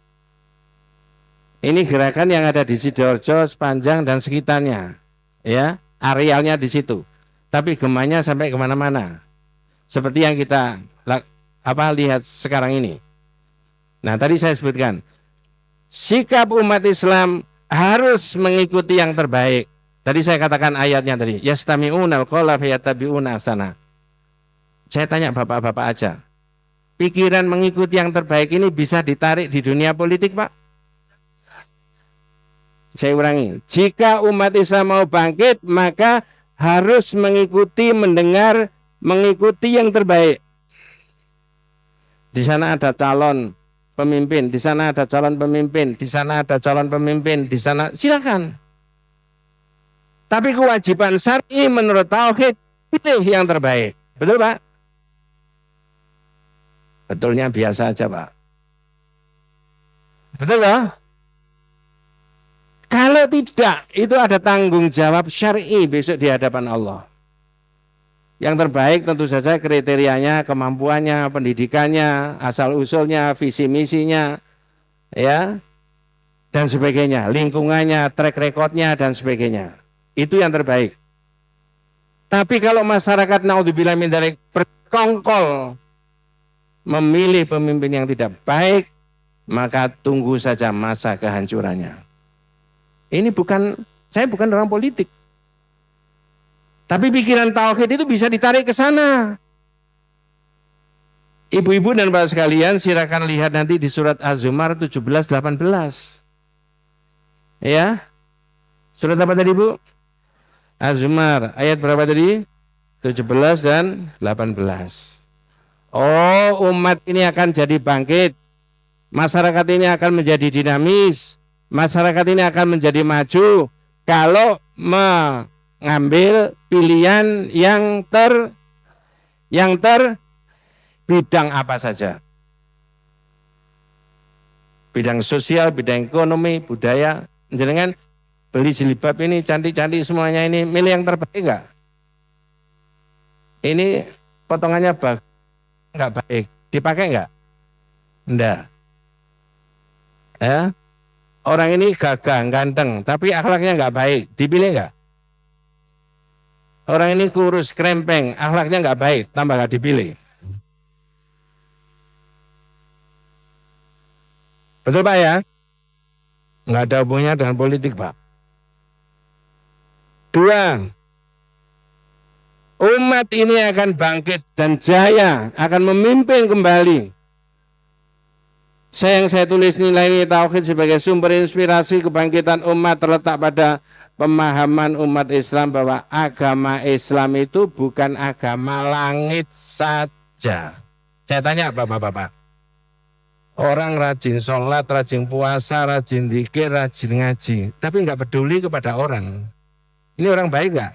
Ini gerakan yang ada di Sidoarjo, Sepanjang dan sekitarnya. Ya, arealnya di situ. Tapi gemanya sampai kemana-mana. Seperti yang kita lihat sekarang ini. Nah, tadi saya sebutkan. Sikap umat Islam harus mengikuti yang terbaik. Tadi saya katakan ayatnya tadi, yastami'unal qawla fayattabi'una ahsana. Saya tanya bapak-bapak aja. Pikiran mengikuti yang terbaik ini bisa ditarik di dunia politik, Pak? Saya ulangi, jika umat Islam mau bangkit, maka harus mengikuti, mendengar, mengikuti yang terbaik. Di sana ada calon pemimpin, di sana ada calon pemimpin, di sana ada calon pemimpin, di sana silakan. Tapi kewajiban syar'i menurut tauhid pilih yang terbaik. Betul Pak? Betulnya biasa aja Pak. Betul loh? Kalau tidak, itu ada tanggung jawab syar'i besok di hadapan Allah. Yang terbaik tentu saja kriterianya, kemampuannya, pendidikannya, asal-usulnya, visi misinya, ya, dan sebagainya, lingkungannya, track recordnya, dan sebagainya. Itu yang terbaik. Tapi kalau masyarakat naudzubillah min dzalik berkongkol memilih pemimpin yang tidak baik, maka tunggu saja masa kehancurannya. Ini saya bukan orang politik. Tapi pikiran tauhid itu bisa ditarik ke sana. Ibu-ibu dan bapak sekalian, silakan lihat nanti di surat Az-Zumar 17-18. Ya. Surat apa tadi, Bu? Az-Zumar ayat berapa tadi? 17 dan 18. Oh, umat ini akan jadi bangkit. Masyarakat ini akan menjadi dinamis. Masyarakat ini akan menjadi maju kalau mengambil pilihan yang bidang apa saja. Bidang sosial, bidang ekonomi, budaya. Jangan beli jilbab ini cantik-cantik semuanya ini, milih yang terbaik enggak? Ini potongannya enggak baik, dipakai enggak? Enggak. Ya. Orang ini gagah, ganteng, tapi akhlaknya enggak baik, dipilih enggak? Orang ini kurus, krempeng, akhlaknya enggak baik, tambah enggak dipilih. Betul Pak ya? Enggak ada hubungannya dengan politik Pak. 2. Umat ini akan bangkit dan jaya, akan memimpin kembali. Yang saya tulis nilai tauhid sebagai sumber inspirasi kebangkitan umat terletak pada pemahaman umat Islam bahwa agama Islam itu bukan agama langit saja. Saya tanya Bapak-bapak, orang rajin sholat, rajin puasa, rajin zikir, rajin ngaji, tapi nggak peduli kepada orang. Ini orang baik nggak?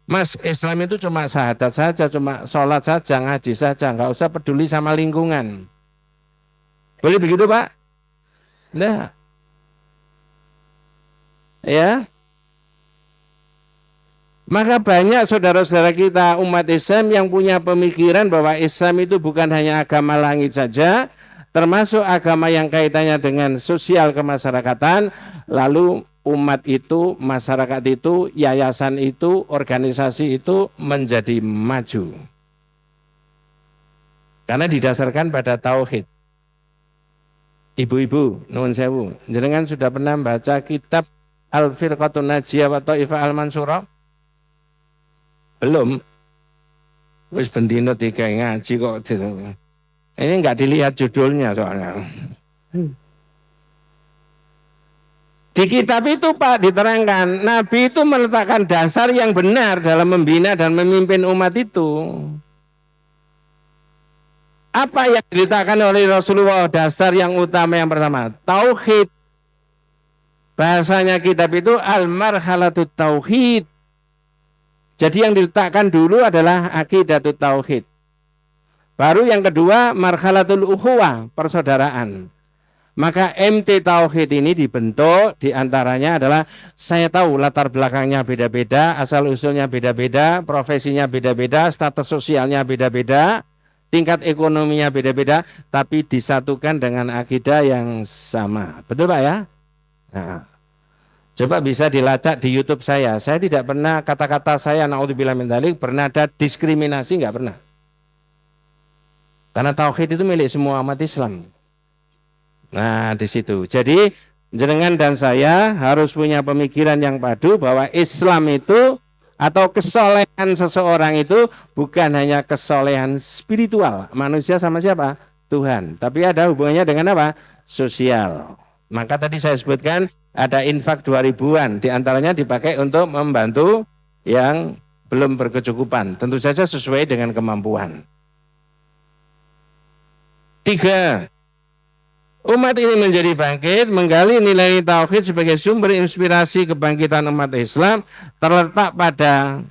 Mas, Islam itu cuma syahadat saja, cuma sholat saja, ngaji saja, nggak usah peduli sama lingkungan. Boleh begitu Pak? Nah, ya. Maka banyak saudara-saudara kita umat Islam yang punya pemikiran bahwa Islam itu bukan hanya agama langit saja, termasuk agama yang kaitannya dengan sosial kemasyarakatan, lalu umat itu, masyarakat itu, yayasan itu, organisasi itu menjadi maju. Karena didasarkan pada tauhid. Ibu-ibu, nuwun sewu, jenengan sudah pernah baca kitab Al-Firqatun Najiyah wa Thaifah Al-Mansurah? Belum. Wis bendino tiga ngaji kok. Ini enggak dilihat judulnya soalnya. Di kitab itu Pak diterangkan, Nabi itu meletakkan dasar yang benar dalam membina dan memimpin umat itu. Apa yang diletakkan oleh Rasulullah dasar yang utama yang pertama? Tauhid. Bahasanya kitab itu al-marhalatut tauhid. Jadi yang diletakkan dulu adalah aqidatut tauhid. Baru yang kedua marhalatul ukhuwah, persaudaraan. Maka MT Tauhid ini dibentuk diantaranya adalah saya tahu latar belakangnya beda-beda, asal-usulnya beda-beda, profesinya beda-beda, status sosialnya beda-beda, tingkat ekonominya beda-beda, tapi disatukan dengan akidah yang sama. Betul Pak ya? Nah, coba bisa dilacak di YouTube saya. Saya tidak pernah kata-kata saya naudzubillah min dzalik pernah ada diskriminasi, enggak pernah. Karena tauhid itu milik semua umat Islam. Nah, di situ. Jadi jenengan dan saya harus punya pemikiran yang padu bahwa Islam itu atau kesolehan seseorang itu bukan hanya kesolehan spiritual. Manusia sama siapa? Tuhan. Tapi ada hubungannya dengan apa? Sosial. Maka tadi saya sebutkan ada infak 2000-an. Di antaranya dipakai untuk membantu yang belum berkecukupan. Tentu saja sesuai dengan kemampuan. 3. Umat ini menjadi bangkit, menggali nilai tauhid sebagai sumber inspirasi kebangkitan umat Islam terletak pada,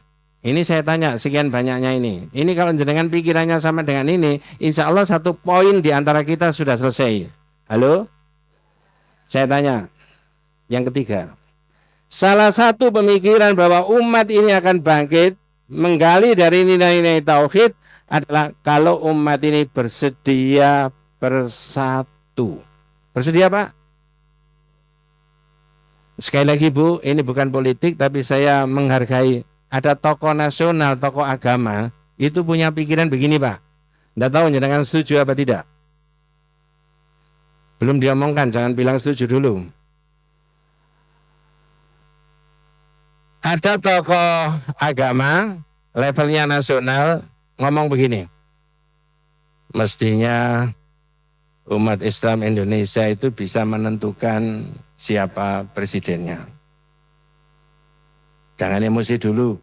ini saya tanya sekian banyaknya ini. Ini kalau jenengan pikirannya sama dengan ini, insya Allah satu poin di antara kita sudah selesai. Halo? Saya tanya, yang ketiga. Salah satu pemikiran bahwa umat ini akan bangkit, menggali dari nilai-nilai tauhid adalah kalau umat ini bersedia bersatu. Bersedia Pak? Sekali lagi Bu, ini bukan politik tapi saya menghargai. Ada tokoh nasional, tokoh agama itu punya pikiran begini Pak. Tidak tahu jangan setuju apa tidak. Belum diomongkan, jangan bilang setuju dulu. Ada tokoh agama levelnya nasional ngomong begini. Mestinya umat Islam Indonesia itu bisa menentukan siapa presidennya. Jangan emosi dulu.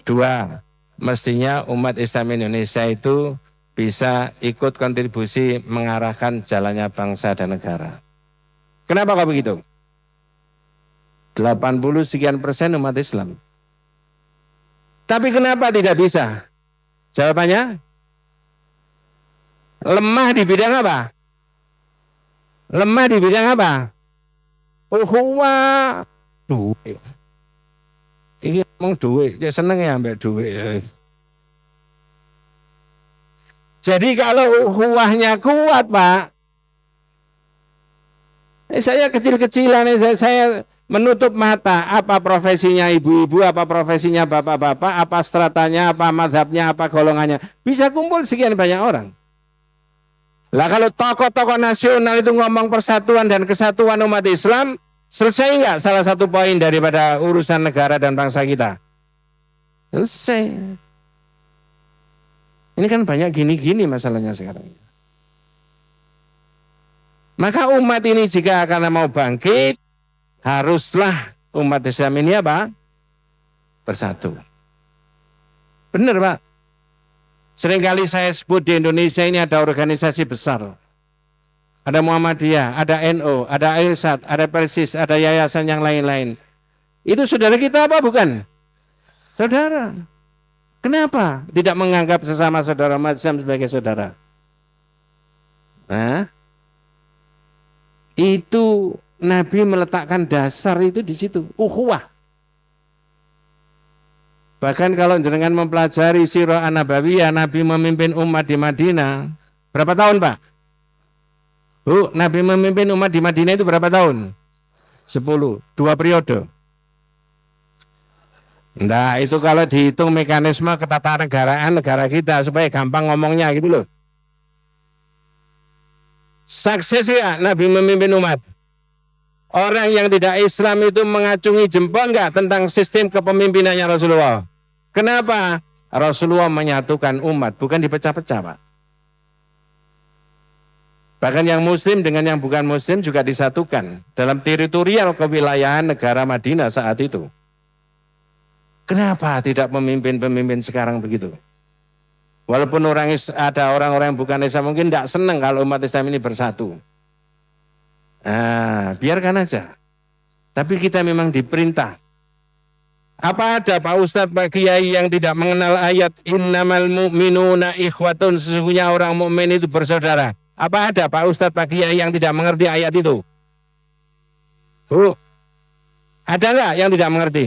Dua, mestinya umat Islam Indonesia itu bisa ikut kontribusi mengarahkan jalannya bangsa dan negara. Kenapa kok begitu? 80 sekian persen umat Islam. Tapi kenapa tidak bisa? Jawabannya, lemah di bidang apa? Lemah di bidang apa? Ukhuwah, duit. Ini ngomong duit, saya seneng ya ambil duit. Jadi kalau ukhuwahnya kuat Pak, saya kecil-kecilan, saya menutup mata, apa profesinya ibu-ibu, apa profesinya bapak-bapak, apa stratanya, apa madhabnya, apa golongannya. Bisa kumpul sekian banyak orang. Lah kalau tokoh-tokoh nasional itu ngomong persatuan dan kesatuan umat Islam, selesai nggak salah satu poin daripada urusan negara dan bangsa kita? Selesai. Ini kan banyak gini-gini masalahnya sekarang. Maka umat ini jika akan mau bangkit, haruslah umat Islam ini apa? Bersatu. Benar Pak. Seringkali saya sebut di Indonesia ini ada organisasi besar. Ada Muhammadiyah, ada NU, ada Irsad, ada Persis, ada yayasan yang lain-lain. Itu saudara kita apa bukan? Saudara. Kenapa tidak menganggap sesama saudara umat Islam sebagai saudara? Nah, itu Nabi meletakkan dasar itu di situ, ukhuwah. Bahkan kalau jenengan mempelajari sirah an-nabawiyah, Nabi memimpin umat di Madinah, berapa tahun Pak? Bu, Nabi memimpin umat di Madinah itu berapa tahun? 10, 2 periode. Nah, itu kalau dihitung mekanisme ketatanegaraan negara kita supaya gampang ngomongnya gitu loh. Sukses ya Nabi memimpin umat. Orang yang tidak Islam itu mengacungi jempol enggak tentang sistem kepemimpinannya Rasulullah? Kenapa? Rasulullah menyatukan umat, bukan dipecah-pecah Pak. Bahkan yang muslim dengan yang bukan muslim juga disatukan dalam teritorial kewilayahan negara Madinah saat itu. Kenapa tidak pemimpin-pemimpin sekarang begitu? Walaupun ada orang-orang yang bukan Islam mungkin tidak senang kalau umat Islam ini bersatu. Nah, biarkan aja. Tapi kita memang diperintah. Apa ada Pak Ustadz, Pak Kiai yang tidak mengenal ayat innamal mu'minuna ikhwatun, sesungguhnya orang mukmin itu bersaudara? Apa ada Pak Ustadz, Pak Kiai yang tidak mengerti ayat itu? Bu, ada nggak yang tidak mengerti?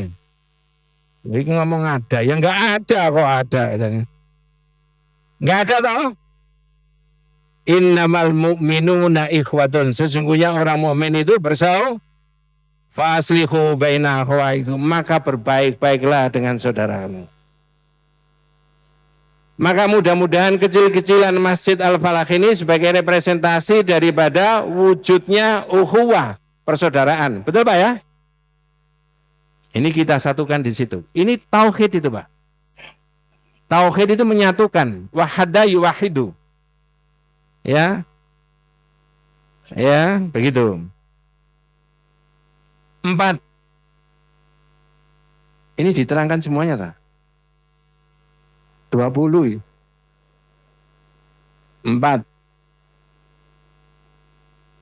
Ini ngomong ada, ya nggak ada kok ada. Nggak ada toh? Innamal mu'minuna ikhwatun, sesungguhnya orang mukmin itu bersaudara. Faslihu baina akhawaikum, maka berbaik-baiklah dengan saudaramu. Maka mudah-mudahan kecil-kecilan Masjid Al-Falah ini sebagai representasi daripada wujudnya ukhuwah, persaudaraan. Betul Pak ya? Ini kita satukan di situ. Ini tauhid itu Pak. Tauhid itu menyatukan, wahada yuwahidu. Ya. Ya, begitu. 4. Ini diterangkan semuanya tak? 20. 4.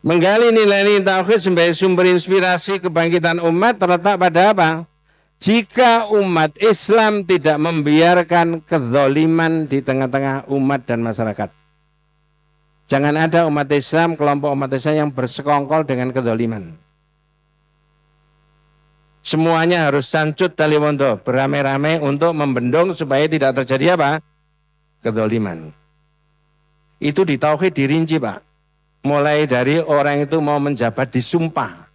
Menggali nilai-nilai tauhid sebagai sumber inspirasi kebangkitan umat terletak pada apa? Jika umat Islam tidak membiarkan kezaliman di tengah-tengah umat dan masyarakat. Jangan ada umat Islam, kelompok umat Islam yang bersekongkol dengan kezaliman. Semuanya harus cancut tali wondo, beramai-ramai untuk membendung supaya tidak terjadi apa? Kezaliman. Itu di tauhid dirinci, Pak. Mulai dari orang itu mau menjabat disumpah.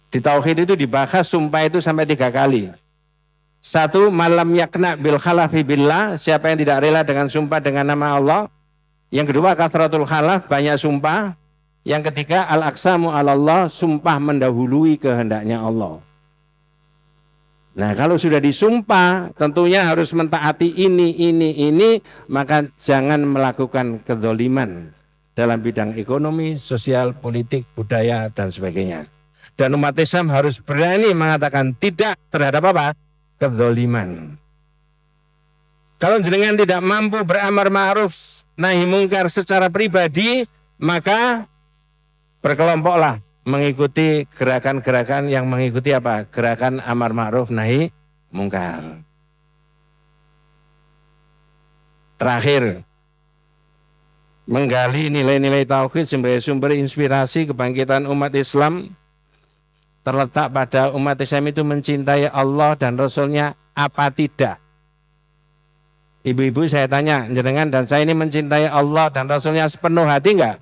Di tauhid itu dibahas sumpah itu sampai 3 kali. 1, malam yakna bil khalafi billah, siapa yang tidak rela dengan sumpah dengan nama Allah. Yang kedua, kathratul khalaf, banyak sumpah. Yang ketiga, al-aqsamu alallah, sumpah mendahului kehendaknya Allah. Nah, kalau sudah disumpah, tentunya harus mentaati ini, maka jangan melakukan kezaliman dalam bidang ekonomi, sosial, politik, budaya, dan sebagainya. Dan umat Islam harus berani mengatakan tidak terhadap apa? Kezaliman. Kalau jenengan tidak mampu beramar ma'ruf nahi mungkar secara pribadi, maka berkelompoklah mengikuti gerakan-gerakan yang mengikuti apa? Gerakan amar ma'ruf nahi mungkar. Terakhir, menggali nilai-nilai tauhid sebagai sumber inspirasi kebangkitan umat Islam terletak pada umat Islam itu mencintai Allah dan Rasul-Nya apa tidak. Ibu-ibu saya tanya, jenengan dan saya ini mencintai Allah dan Rasul-Nya sepenuh hati enggak?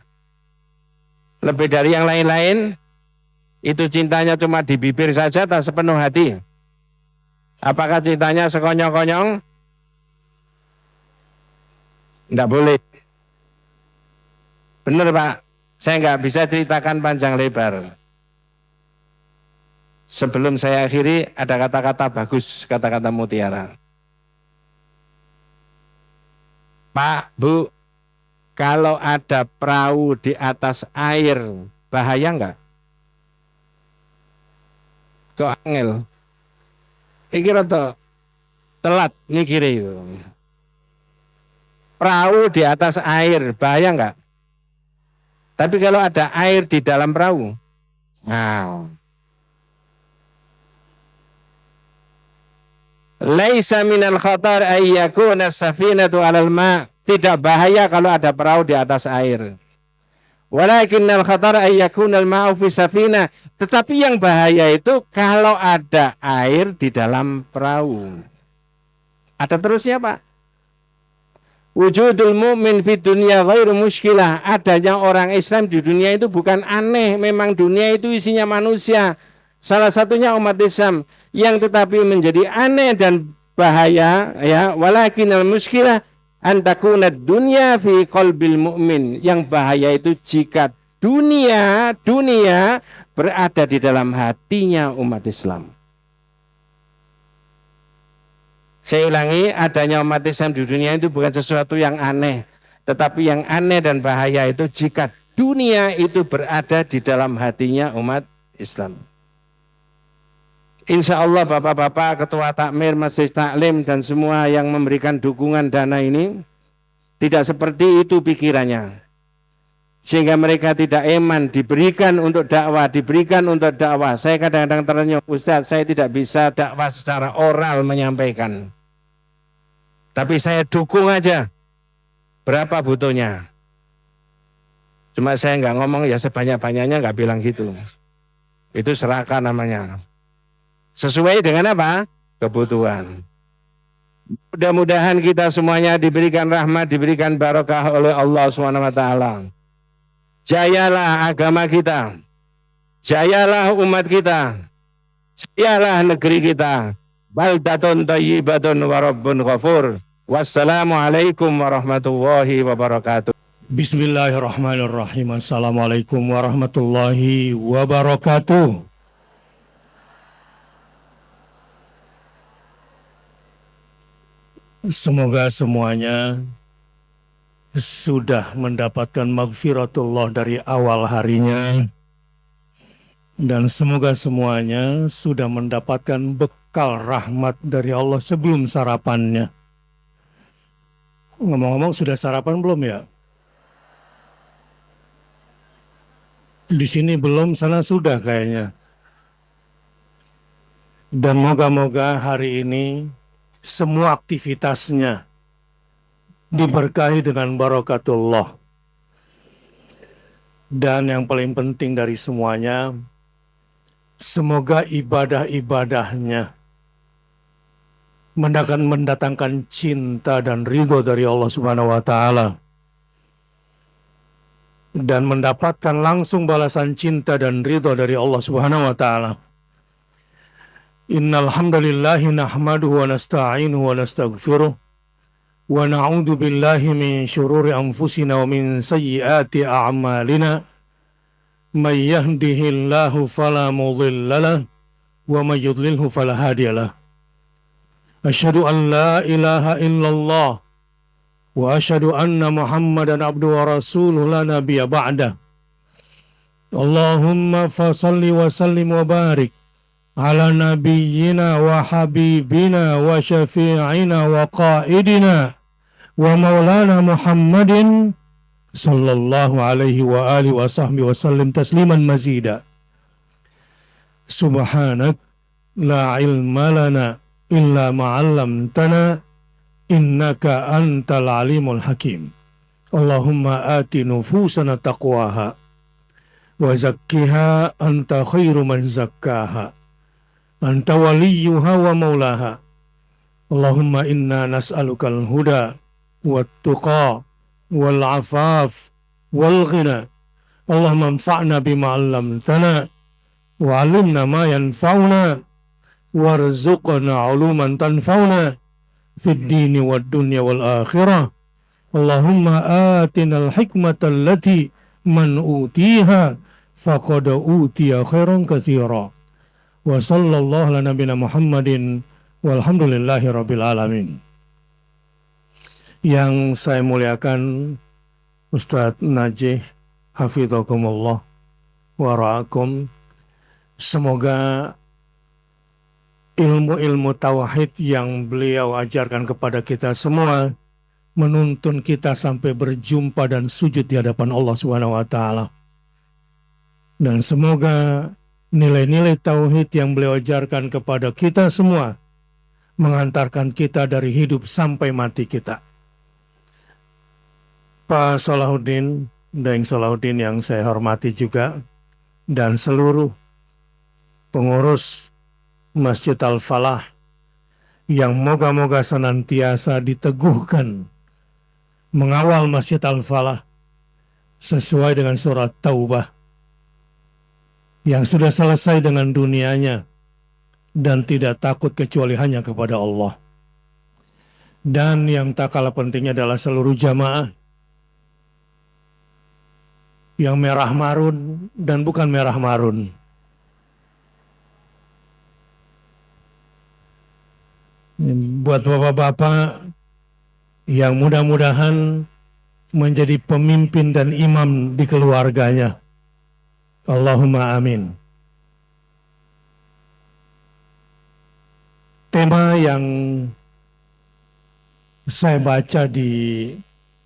Lebih dari yang lain-lain? Itu cintanya cuma di bibir saja atau sepenuh hati? Apakah cintanya sekonyong-konyong? Enggak boleh. Benar Pak, saya nggak bisa ceritakan panjang lebar. Sebelum saya akhiri, ada kata-kata bagus, kata-kata mutiara. Pak, Bu, kalau ada perahu di atas air, bahaya nggak? Kok angel? Iki rada telat mikire itu. Perahu di atas air, bahaya nggak? Tapi kalau ada air di dalam perahu, nah, laisa minal khatar ayyakuna safinatu 'alal ma'. Tidak bahaya kalau ada perahu di atas air. Walakinnal khatar ayyakunal ma'u fi safinah. Tetapi yang bahaya itu kalau ada air di dalam perahu. Ada terusnya, Pak. Wujudul mu'min fi dunya ghairu muskilah. Adanya orang Islam di dunia itu bukan aneh. Memang dunia itu isinya manusia. Salah satunya umat Islam yang tetapi menjadi aneh dan bahaya, ya, walakinal muskilah antakuna dunya fi qalbil mu'min. Yang bahaya itu jika dunia berada di dalam hatinya umat Islam. Saya ulangi, adanya umat Islam di dunia itu bukan sesuatu yang aneh. Tetapi yang aneh dan bahaya itu jika dunia itu berada di dalam hatinya umat Islam. Insya Allah Bapak-Bapak, Ketua Takmir, Majelis Taklim, dan semua yang memberikan dukungan dana ini tidak seperti itu pikirannya. Sehingga mereka tidak iman, diberikan untuk dakwah. Saya kadang-kadang terenyuh, Ustadz, saya tidak bisa dakwah secara oral menyampaikan. Tapi saya dukung aja. Berapa butuhnya? Cuma saya nggak ngomong ya sebanyak-banyaknya, nggak bilang gitu. Itu serakah namanya. Sesuai dengan apa? Kebutuhan. Mudah-mudahan kita semuanya diberikan rahmat, diberikan barokah oleh Allah SWT. Jayalah agama kita, jayalah umat kita, jayalah negeri kita. Baldatun thayyibatun wa rabbun ghafur. Wassalamualaikum warahmatullahi wabarakatuh. Bismillahirrahmanirrahim. Assalamualaikum warahmatullahi wabarakatuh. Semoga semuanya sudah mendapatkan maghfiratullah dari awal harinya, dan semoga semuanya sudah mendapatkan bekal rahmat dari Allah sebelum sarapannya. Ngomong-ngomong, sudah sarapan belum ya? Di sini belum, sana sudah kayaknya. Dan moga-moga hari ini semua aktivitasnya diberkahi dengan barakatullah. Dan yang paling penting dari semuanya, semoga ibadah-ibadahnya mendatangkan cinta dan ridho dari Allah Subhanahu wa Ta'ala, dan mendapatkan langsung balasan cinta dan ridho dari Allah Subhanahu wa Ta'ala. Innal hamdalillahi nahmaduhu wa nasta'inuhu wa nastaghfiruh wa na'udzu billahi min syururi anfusina wa min sayyiati a'malina. May yahdihillahu fala mudilla lahu wa may yudlilhu fala hadiya lahu. Asyhadu an la ilaha illallah wa asyhadu anna Muhammadan abduhu wa rasuluhu la nabiyya ba'dah. Allahumma fasalli wa sallim wa barik ala nabiyyina wa habibina wa syafi'ina wa qaidina wa maulana Muhammadin sallallahu alaihi wa alihi wa sahbihi wa sallim tasliman mazida. Subhanak la ilma lana illa ma'allamtana innaka antal alimul hakim. Allahumma ati nufusana taqwaha wa zakkiha anta khairu man zakkaha anta waliyuha wa maulaha. Allahumma inna nas'alukal huda wat tuqa wal afaf wal ghina. Allahumma anfa'na bima 'allamtana wa 'allimna ma yanfa'una warzuqna 'uluman tanfa'una fid dini wad dunya wal akhirah. Allahumma atinal hikmata allati man utiha faqad utiya khairan katsira. Wa sallallahu ala nabiyina Muhammadin walhamdulillahi rabbil alamin. Yang saya muliakan Ustadz Najih hafidhakumullah wa ra'akum. Semoga ilmu-ilmu tauhid yang beliau ajarkan kepada kita semua menuntun kita sampai berjumpa dan sujud di hadapan Allah Subhanahu wa Ta'ala. Dan semoga nilai-nilai tauhid yang beliau ajarkan kepada kita semua mengantarkan kita dari hidup sampai mati kita. Pak Salahuddin, Daeng Salahuddin yang saya hormati juga, dan seluruh pengurus Masjid Al-Falah yang moga-moga senantiasa diteguhkan mengawal Masjid Al-Falah sesuai dengan surat Taubah yang sudah selesai dengan dunianya dan tidak takut kecuali hanya kepada Allah. Dan yang tak kalah pentingnya adalah seluruh jamaah yang merah marun dan bukan merah marun. Buat bapak-bapak yang mudah-mudahan menjadi pemimpin dan imam di keluarganya. Allahumma amin. Tema yang saya baca di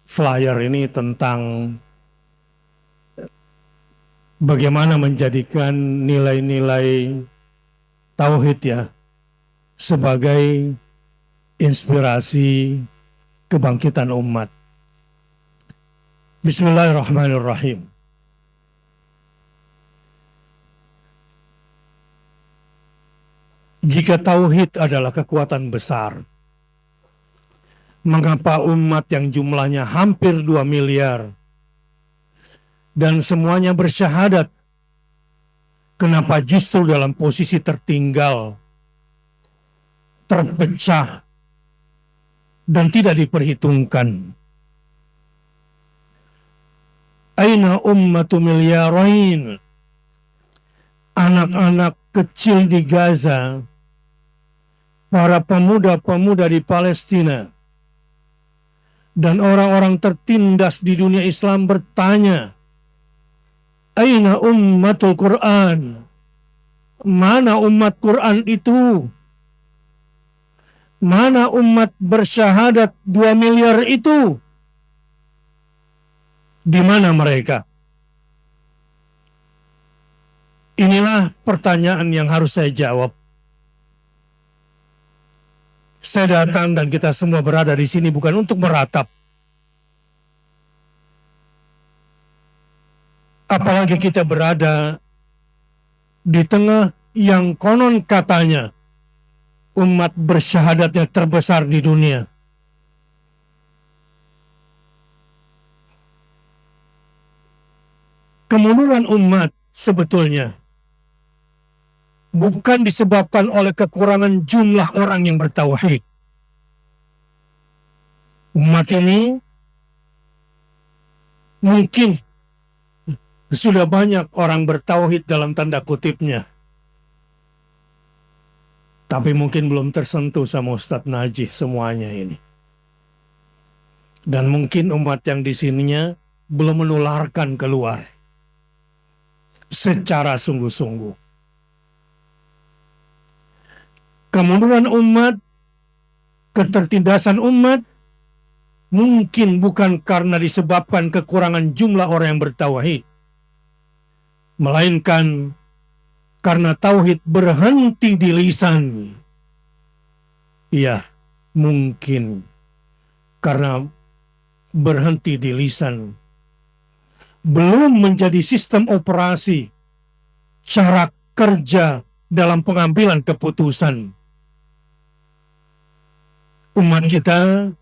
flyer ini tentang bagaimana menjadikan nilai-nilai tauhid ya sebagai inspirasi kebangkitan umat. Bismillahirrahmanirrahim. Jika tauhid adalah kekuatan besar, mengapa umat yang jumlahnya hampir 2 miliar dan semuanya bersyahadat, kenapa justru dalam posisi tertinggal, terpecah, dan tidak diperhitungkan? Aina ummatu milyarain. Anak-anak kecil di Gaza, para pemuda-pemuda di Palestina, dan orang-orang tertindas di dunia Islam bertanya, aina ummatul Quran? Mana umat Quran itu? Mana umat bersyahadat 2 miliar itu? Di mana mereka? Inilah pertanyaan yang harus saya jawab. Saya datang dan kita semua berada di sini bukan untuk meratap. Apalagi kita berada di tengah yang konon katanya umat bersyahadatnya terbesar di dunia. Kemunduran umat sebetulnya bukan disebabkan oleh kekurangan jumlah orang yang bertauhid. Umat ini mungkin sudah banyak orang bertauhid dalam tanda kutipnya. Tapi mungkin belum tersentuh sama Ustadz Najih semuanya ini. Dan mungkin umat yang di sininya belum menularkan keluar secara sungguh-sungguh. Kemunduran umat, ketertindasan umat, mungkin bukan karena disebabkan kekurangan jumlah orang yang bertauhid, melainkan karena tauhid berhenti di lisan. Ya, mungkin karena berhenti di lisan, belum menjadi sistem operasi, cara kerja dalam pengambilan keputusan. Umat kita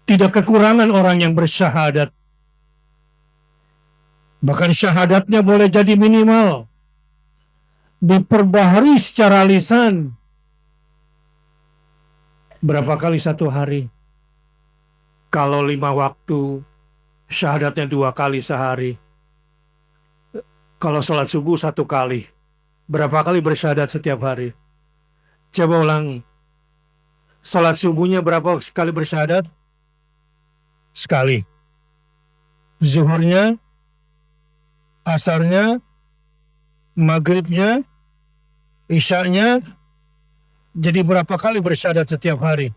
tidak kekurangan orang yang bersyahadat. Bahkan syahadatnya boleh jadi minimal, diperbaharui secara lisan. Berapa kali satu hari? Kalau 5 waktu, syahadatnya 2 kali sehari. Kalau sholat subuh 1 kali. Berapa kali bersyahadat setiap hari? Coba ulang. Sholat subuhnya berapa kali bersyahadat? Sekali. Zuhurnya, asarnya, maghribnya, isyanya, jadi berapa kali bersyahadat setiap hari?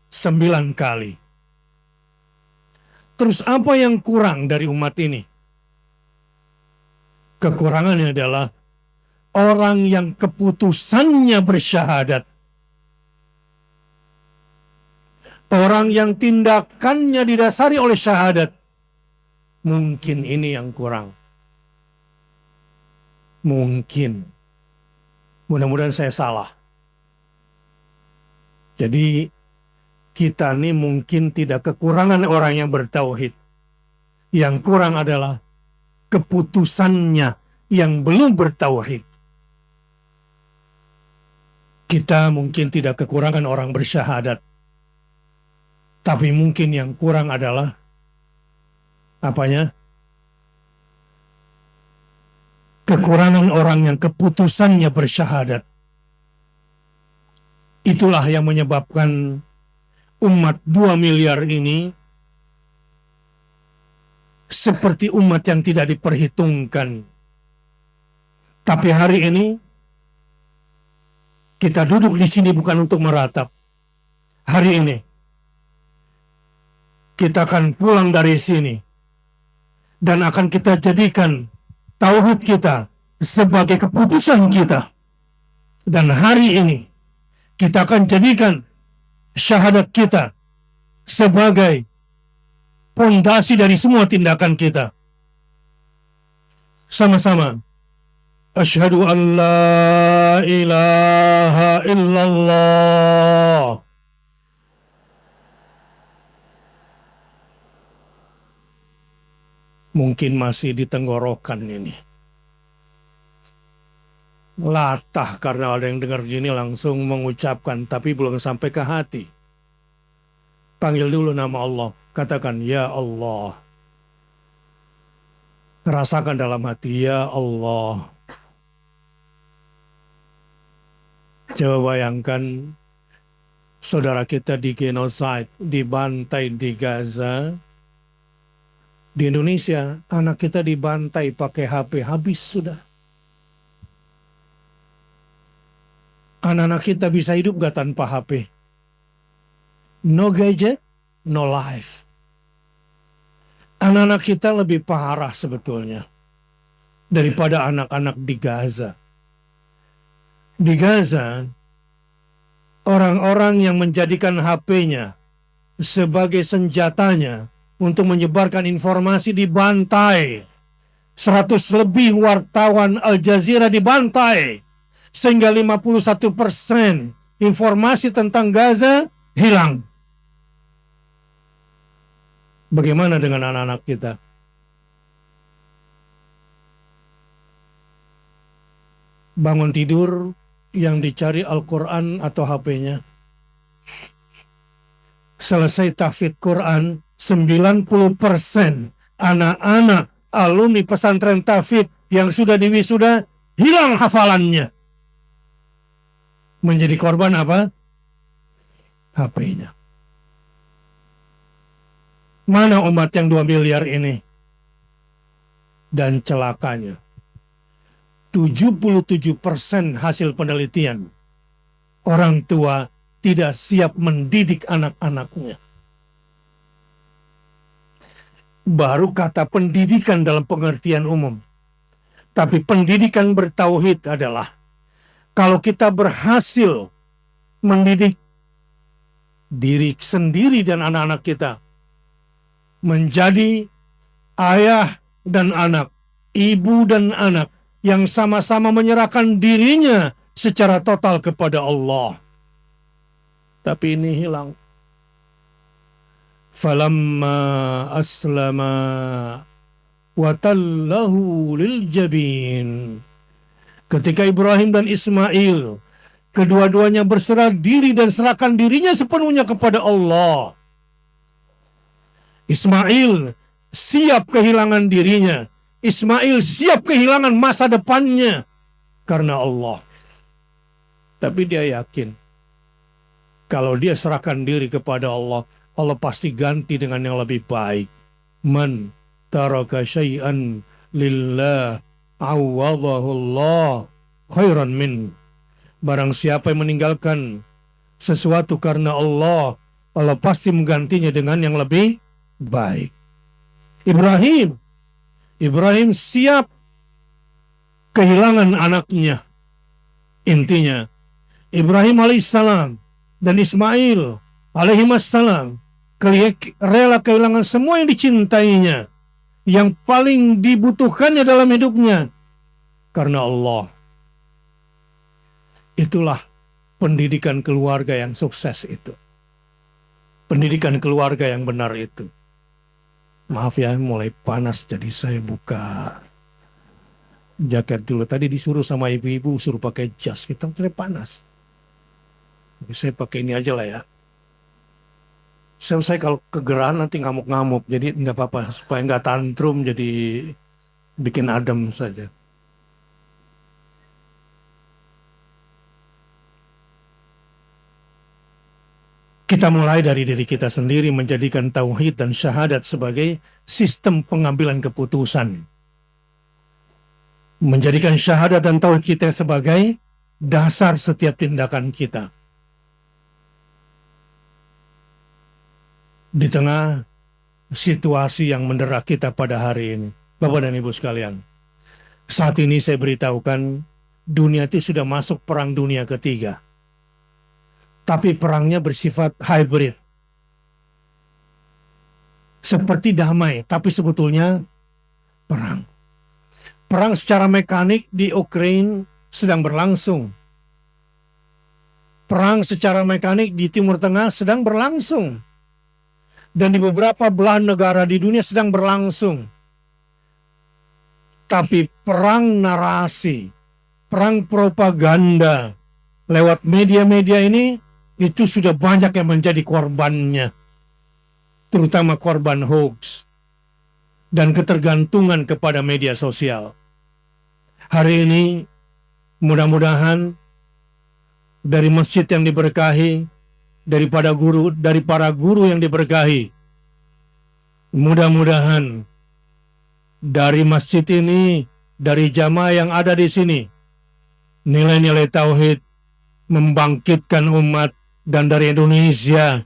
9 kali. Terus apa yang kurang dari umat ini? Kekurangannya adalah orang yang keputusannya bersyahadat. Orang yang tindakannya didasari oleh syahadat. Mungkin ini yang kurang. Mungkin. Mudah-mudahan saya salah. Jadi kita ini mungkin tidak kekurangan orang yang bertauhid. Yang kurang adalah keputusannya yang belum bertauhid. Kita mungkin tidak kekurangan orang bersyahadat. Tapi mungkin yang kurang adalah apanya? Kekurangan orang yang keputusannya bersyahadat. Itulah yang menyebabkan umat 2 miliar ini seperti umat yang tidak diperhitungkan. Tapi hari ini kita duduk di sini bukan untuk meratap. Hari ini kita akan pulang dari sini dan akan kita jadikan tauhid kita sebagai keputusan kita. Dan hari ini kita akan jadikan syahadat kita sebagai pondasi dari semua tindakan kita. Sama-sama. Asyhadu an la ilaha illallah. Mungkin masih di tenggorokan ini. Latah karena ada yang dengar gini langsung mengucapkan, tapi belum sampai ke hati. Panggil dulu nama Allah. Katakan, ya Allah. Rasakan dalam hati, ya Allah. Coba bayangkan saudara kita di genocide, dibantai di Gaza. Di Indonesia, anak kita dibantai pakai HP, habis sudah. Anak-anak kita bisa hidup gak tanpa HP? No gadget, no life. Anak-anak kita lebih parah sebetulnya. daripada anak-anak di Gaza. Di Gaza, orang-orang yang menjadikan HP-nya sebagai senjatanya untuk menyebarkan informasi dibantai. 100 lebih wartawan Al Jazeera dibantai. Sehingga 51% informasi tentang Gaza hilang. Bagaimana dengan anak-anak kita? Bangun tidur, yang dicari Al-Quran atau HP-nya. Selesai tahfidz Quran, 90% anak-anak alumni pesantren tahfidz yang sudah diwisuda hilang hafalannya. Menjadi korban apa? HP-nya. Mana umat yang 2 miliar ini? Dan celakanya, 77% hasil penelitian, orang tua tidak siap mendidik anak-anaknya. Baru kata pendidikan dalam pengertian umum. Tapi pendidikan bertauhid adalah kalau kita berhasil mendidik diri sendiri dan anak-anak kita menjadi ayah dan anak, ibu dan anak yang sama-sama menyerahkan dirinya secara total kepada Allah. Tapi ini hilang. Falamma aslama wa tallahu lil jabin. Ketika Ibrahim dan Ismail kedua-duanya berserah diri dan serahkan dirinya sepenuhnya kepada Allah. Ismail siap kehilangan dirinya. Ismail siap kehilangan masa depannya karena Allah. Tapi dia yakin kalau dia serahkan diri kepada Allah, Allah pasti ganti dengan yang lebih baik. Man taraka syai'an lillah awadahu Allah khairan min. Barang siapa yang meninggalkan sesuatu karena Allah, Allah pasti menggantinya dengan yang lebih baik. Ibrahim siap kehilangan anaknya. Intinya, Ibrahim alaihissalam dan Ismail alaihissalam rela kehilangan semua yang dicintainya, yang paling dibutuhkannya dalam hidupnya, karena Allah. Itulah pendidikan keluarga yang sukses itu. Pendidikan keluarga yang benar itu. Maaf ya, mulai panas jadi saya buka jaket dulu. Tadi disuruh sama ibu-ibu suruh pakai jas, kita mulai panas. Jadi saya pakai ini aja lah ya. Saya kalau kegerahan nanti ngamuk-ngamuk, jadi nggak apa-apa supaya nggak tantrum, jadi bikin adem saja. Kita mulai dari diri kita sendiri menjadikan tauhid dan syahadat sebagai sistem pengambilan keputusan. Menjadikan syahadat dan tauhid kita sebagai dasar setiap tindakan kita. Di tengah situasi yang mendera kita pada hari ini, Bapak dan Ibu sekalian, saat ini saya beritahukan dunia itu sudah masuk perang dunia ketiga. Tapi perangnya bersifat hybrid. Seperti damai, tapi sebetulnya perang. Perang secara mekanik di Ukraina sedang berlangsung. Perang secara mekanik di Timur Tengah sedang berlangsung. Dan di beberapa belahan negara di dunia sedang berlangsung. Tapi perang narasi, perang propaganda lewat media-media ini, itu sudah banyak yang menjadi korbannya. Terutama korban hoax dan ketergantungan kepada media sosial. Hari ini mudah-mudahan dari masjid yang diberkahi, dari para guru yang diberkahi, mudah-mudahan dari masjid ini, dari jamaah yang ada di sini, nilai-nilai tauhid membangkitkan umat. Dan dari Indonesia,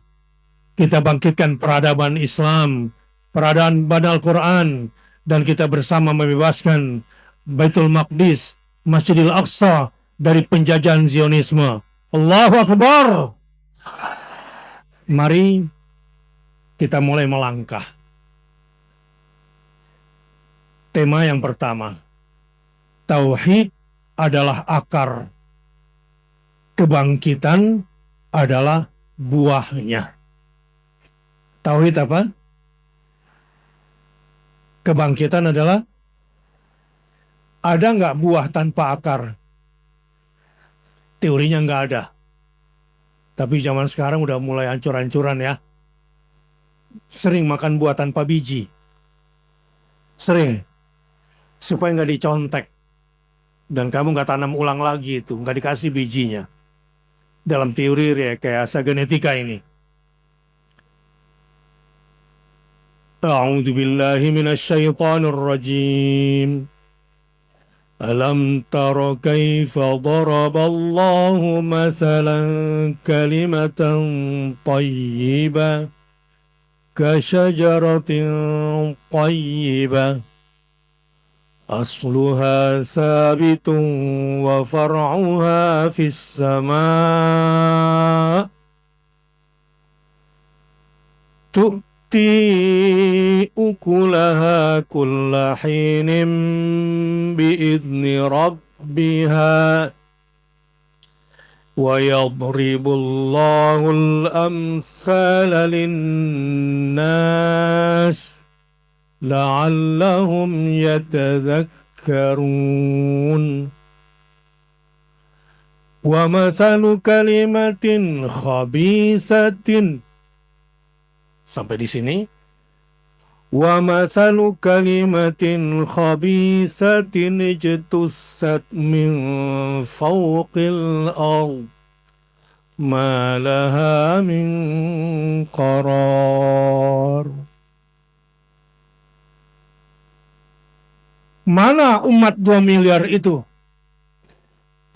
kita bangkitkan peradaban Islam, peradaban Al-Quran, dan kita bersama membebaskan Baitul Maqdis, Masjidil Aqsa dari penjajahan Zionisme. Allahu Akbar. Mari kita mulai melangkah. Tema yang pertama, tauhid adalah akar, kebangkitan adalah buahnya. Tauhid apa? Kebangkitan adalah, ada nggak buah tanpa akar? Teorinya nggak ada. Tapi zaman sekarang udah mulai hancur-hancuran ya. Sering makan buah tanpa biji. Sering. Supaya nggak dicontek. Dan kamu nggak tanam ulang lagi itu. Nggak dikasih bijinya. Dalam teori rekayasa genetika ini. A'udzu billahi minasyaitonir rajim. Alam tara kaifa daraballahu mathalan kalimatan tayyibah kasyajaratin tayyibah asluha sabitun wa far'uha fis sama' tu'ti ukulaha kulla hinin bi'izni rabbiha wa yadribullahu al-amthala linnas la'allahum yatadhakkarun wa mathalu kalimatin khabithatin. Sampai di sini. Wa mathalu kalimatin khabithatin ijtussat min fawqil ard ma laha min qarar. Mana umat 2 miliar itu?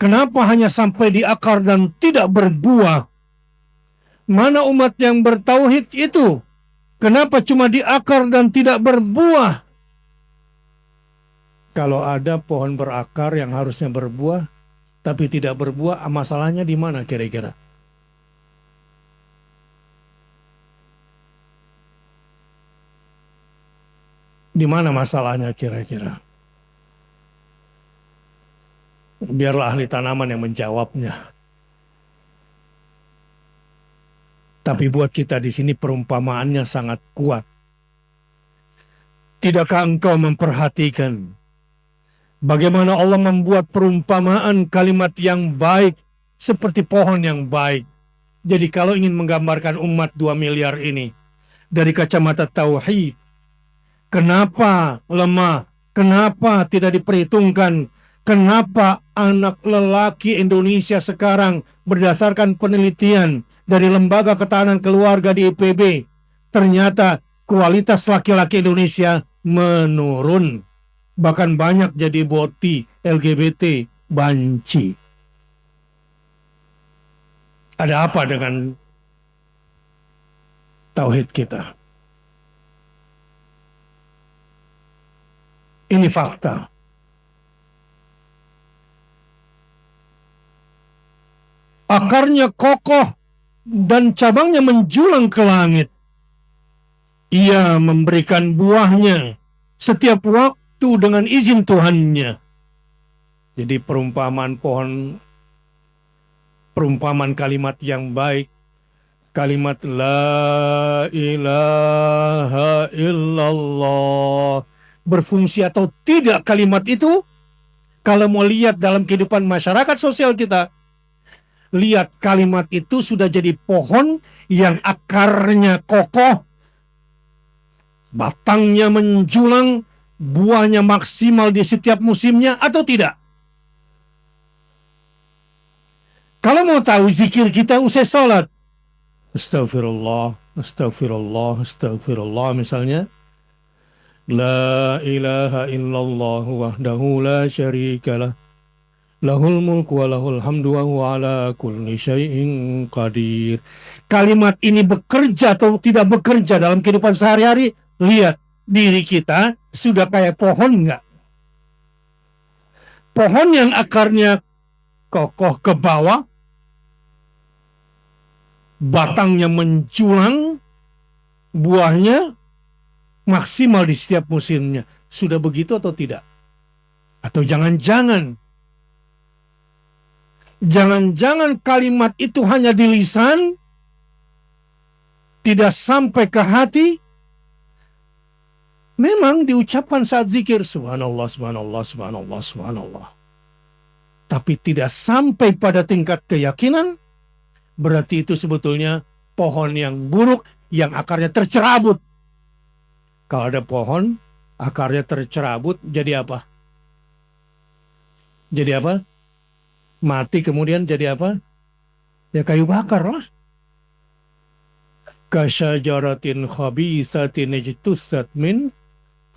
Kenapa hanya sampai di akar dan tidak berbuah? Mana umat yang bertauhid itu? Kenapa cuma di akar dan tidak berbuah? Kalau ada pohon berakar yang harusnya berbuah, tapi tidak berbuah, masalahnya di mana kira-kira? Di mana masalahnya kira-kira? Biarlah ahli tanaman yang menjawabnya. Tapi buat kita di sini perumpamaannya sangat kuat. Tidakkah engkau memperhatikan bagaimana Allah membuat perumpamaan kalimat yang baik seperti pohon yang baik? Jadi kalau ingin menggambarkan umat 2 miliar ini dari kacamata tauhid, kenapa lemah? Kenapa tidak diperhitungkan? Kenapa anak lelaki Indonesia sekarang berdasarkan penelitian dari Lembaga Ketahanan Keluarga di IPB, ternyata kualitas laki-laki Indonesia menurun. Bahkan banyak jadi boti, LGBT, banci. Ada apa dengan tauhid kita? Ini fakta. Akarnya kokoh dan cabangnya menjulang ke langit. Ia memberikan buahnya setiap waktu dengan izin Tuhannya. Jadi perumpamaan kalimat yang baik, kalimat la ilaha illallah, berfungsi atau tidak kalimat itu, kalau mau lihat dalam kehidupan masyarakat sosial kita, lihat kalimat itu sudah jadi pohon yang akarnya kokoh, batangnya menjulang, buahnya maksimal di setiap musimnya atau tidak? Kalau mau tahu zikir kita usai salat, astagfirullah, astagfirullah, astagfirullah misalnya, la ilaha illallah wahdahu la syarikalah, lahul mulku wa lahul hamdu wa huwa ala kulli syai'in qadir. Kalimat ini bekerja atau tidak bekerja dalam kehidupan sehari-hari? Lihat diri kita sudah kayak pohon enggak? pohon yang akarnya kokoh ke bawah, batangnya menjulang, buahnya maksimal di setiap musimnya. Sudah begitu atau tidak? Atau jangan-jangan kalimat itu hanya di lisan, tidak sampai ke hati. Memang diucapkan saat zikir, subhanallah, subhanallah, subhanallah, subhanallah. Tapi tidak sampai pada tingkat keyakinan, berarti itu sebetulnya pohon yang buruk, yang akarnya tercerabut. Kalau ada pohon, akarnya tercerabut, jadi apa? Jadi apa? Mati kemudian jadi apa? Ya kayu bakar lah. Kasyajaratin khabithatin ijtussat min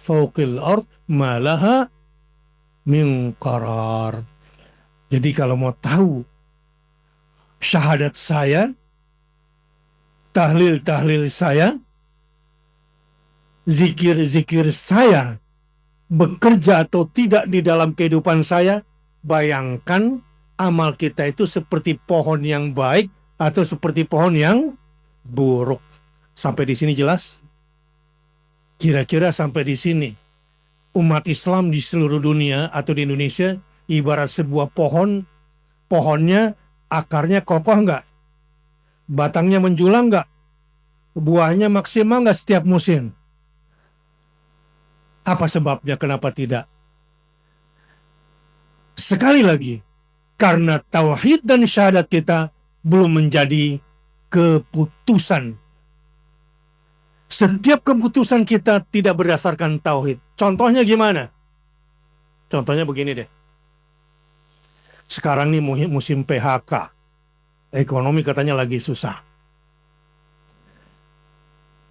fauqil ard malaha min qarar. Jadi kalau mau tahu syahadat saya, tahlil saya, zikir saya bekerja atau tidak di dalam kehidupan saya, bayangkan amal kita itu seperti pohon yang baik atau seperti pohon yang buruk. Sampai di sini jelas? Kira-kira sampai di sini umat Islam di seluruh dunia atau di Indonesia ibarat sebuah pohon. Pohonnya akarnya kokoh enggak? Batangnya menjulang enggak? Buahnya maksimal enggak setiap musim? Apa sebabnya? Kenapa tidak? Sekali lagi, karena tauhid dan syahadat kita belum menjadi keputusan. Setiap keputusan kita tidak berdasarkan tauhid. Contohnya gimana? Contohnya begini deh. Sekarang nih musim PHK. Ekonomi katanya lagi susah.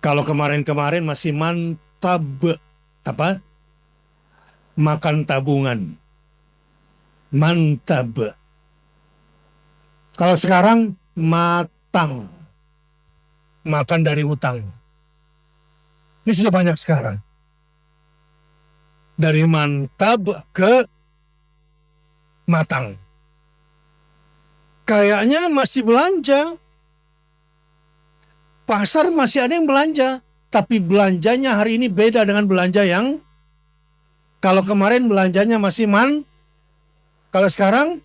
Kalau kemarin-kemarin masih mantap apa? Makan tabungan. Mantap. Kalau sekarang matang. Makan dari hutang. Ini sudah banyak sekarang. Dari mantap ke matang. Kayaknya masih belanja. Pasar masih ada yang belanja. Tapi belanjanya hari ini beda dengan belanja yang kalau kemarin belanjanya masih kalau sekarang